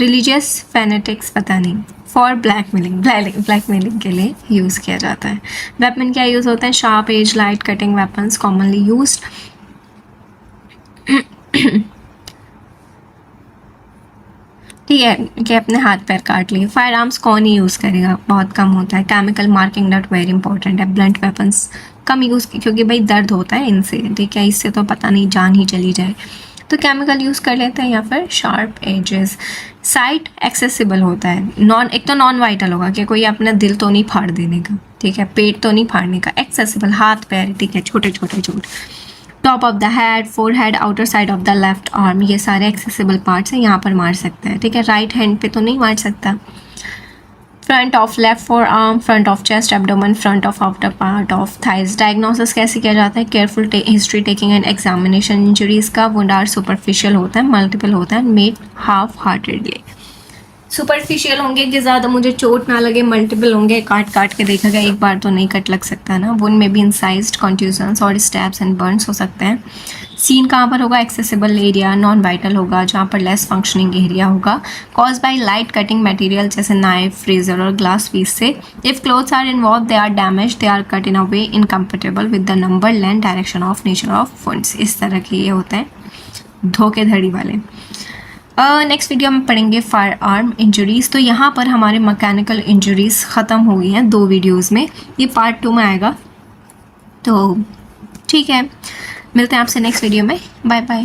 religious fanatics, पता नहीं, फॉर ब्लैकमेलिंग के लिए यूज़ किया जाता है। वेपन क्या यूज़ होता है? Sharp edge light cutting weapons commonly used. ठीक है, कि अपने हाथ पैर काट लिए। फायर आर्म्स कौन ही यूज़ करेगा, बहुत कम होता है। Chemical marking not very important है। ब्लंट वेपन्स कम यूज़, क्योंकि भाई दर्द होता है इनसे, ठीक है, इससे तो पता नहीं जान ही चली जाए, तो केमिकल यूज़ कर लेते हैं, या फिर शार्प एजेस। साइट एक्सेसिबल होता है। एक तो नॉन वाइटल होगा कि कोई अपना दिल तो नहीं फाड़ देने का, ठीक है, पेट तो नहीं फाड़ने का। एक्सेसिबल हाथ पैर, ठीक है, छोटे छोटे चोट। Top of the head, four head, outer side of the left arm, ये सारे एक्सेसिबल पार्ट्स हैं, यहाँ पर मार सकते हैं, ठीक है। राइट हैंड पे तो नहीं मार सकता। Front of left four arm, front of chest, abdomen, front of outer part of thighs. Diagnosis कैसे किया जाता है? Careful history taking and examination. Injuries का वुंड आर सुपरफिशियल होता है, मल्टीपल होता है, मेड हाफ हार्टेडली। सुपरफिशियल होंगे कि ज़्यादा मुझे चोट ना लगे, मल्टीपल होंगे काट काट के देखा गया, एक बार तो नहीं कट लग सकता ना। वुंड में भी इंसाइज्ड, कॉन्ट्यूजन्स और स्टैब्स एंड बर्न्स हो सकते हैं। सीन कहाँ पर होगा? Accessible area. नॉन वाइटल होगा, जहाँ पर लेस फंक्शनिंग एरिया होगा। Cause by light cutting material, जैसे नाइफ, फ्रेजर और ग्लास पीस से। If clothes are involve, they are damage, they are cut in a way incompatible with the number, length, direction of nature of wounds. इस तरह के ये होते हैं धोखेधड़ी वाले। नेक्स्ट वीडियो में पढ़ेंगे फायर आर्म इंजरीज। तो यहाँ पर हमारे मैकेनिकल इंजरीज ख़त्म हो गई हैं 2 वीडियोज़ में, ये पार्ट 2 में आएगा। तो ठीक है, मिलते हैं आपसे नेक्स्ट वीडियो में। Bye bye.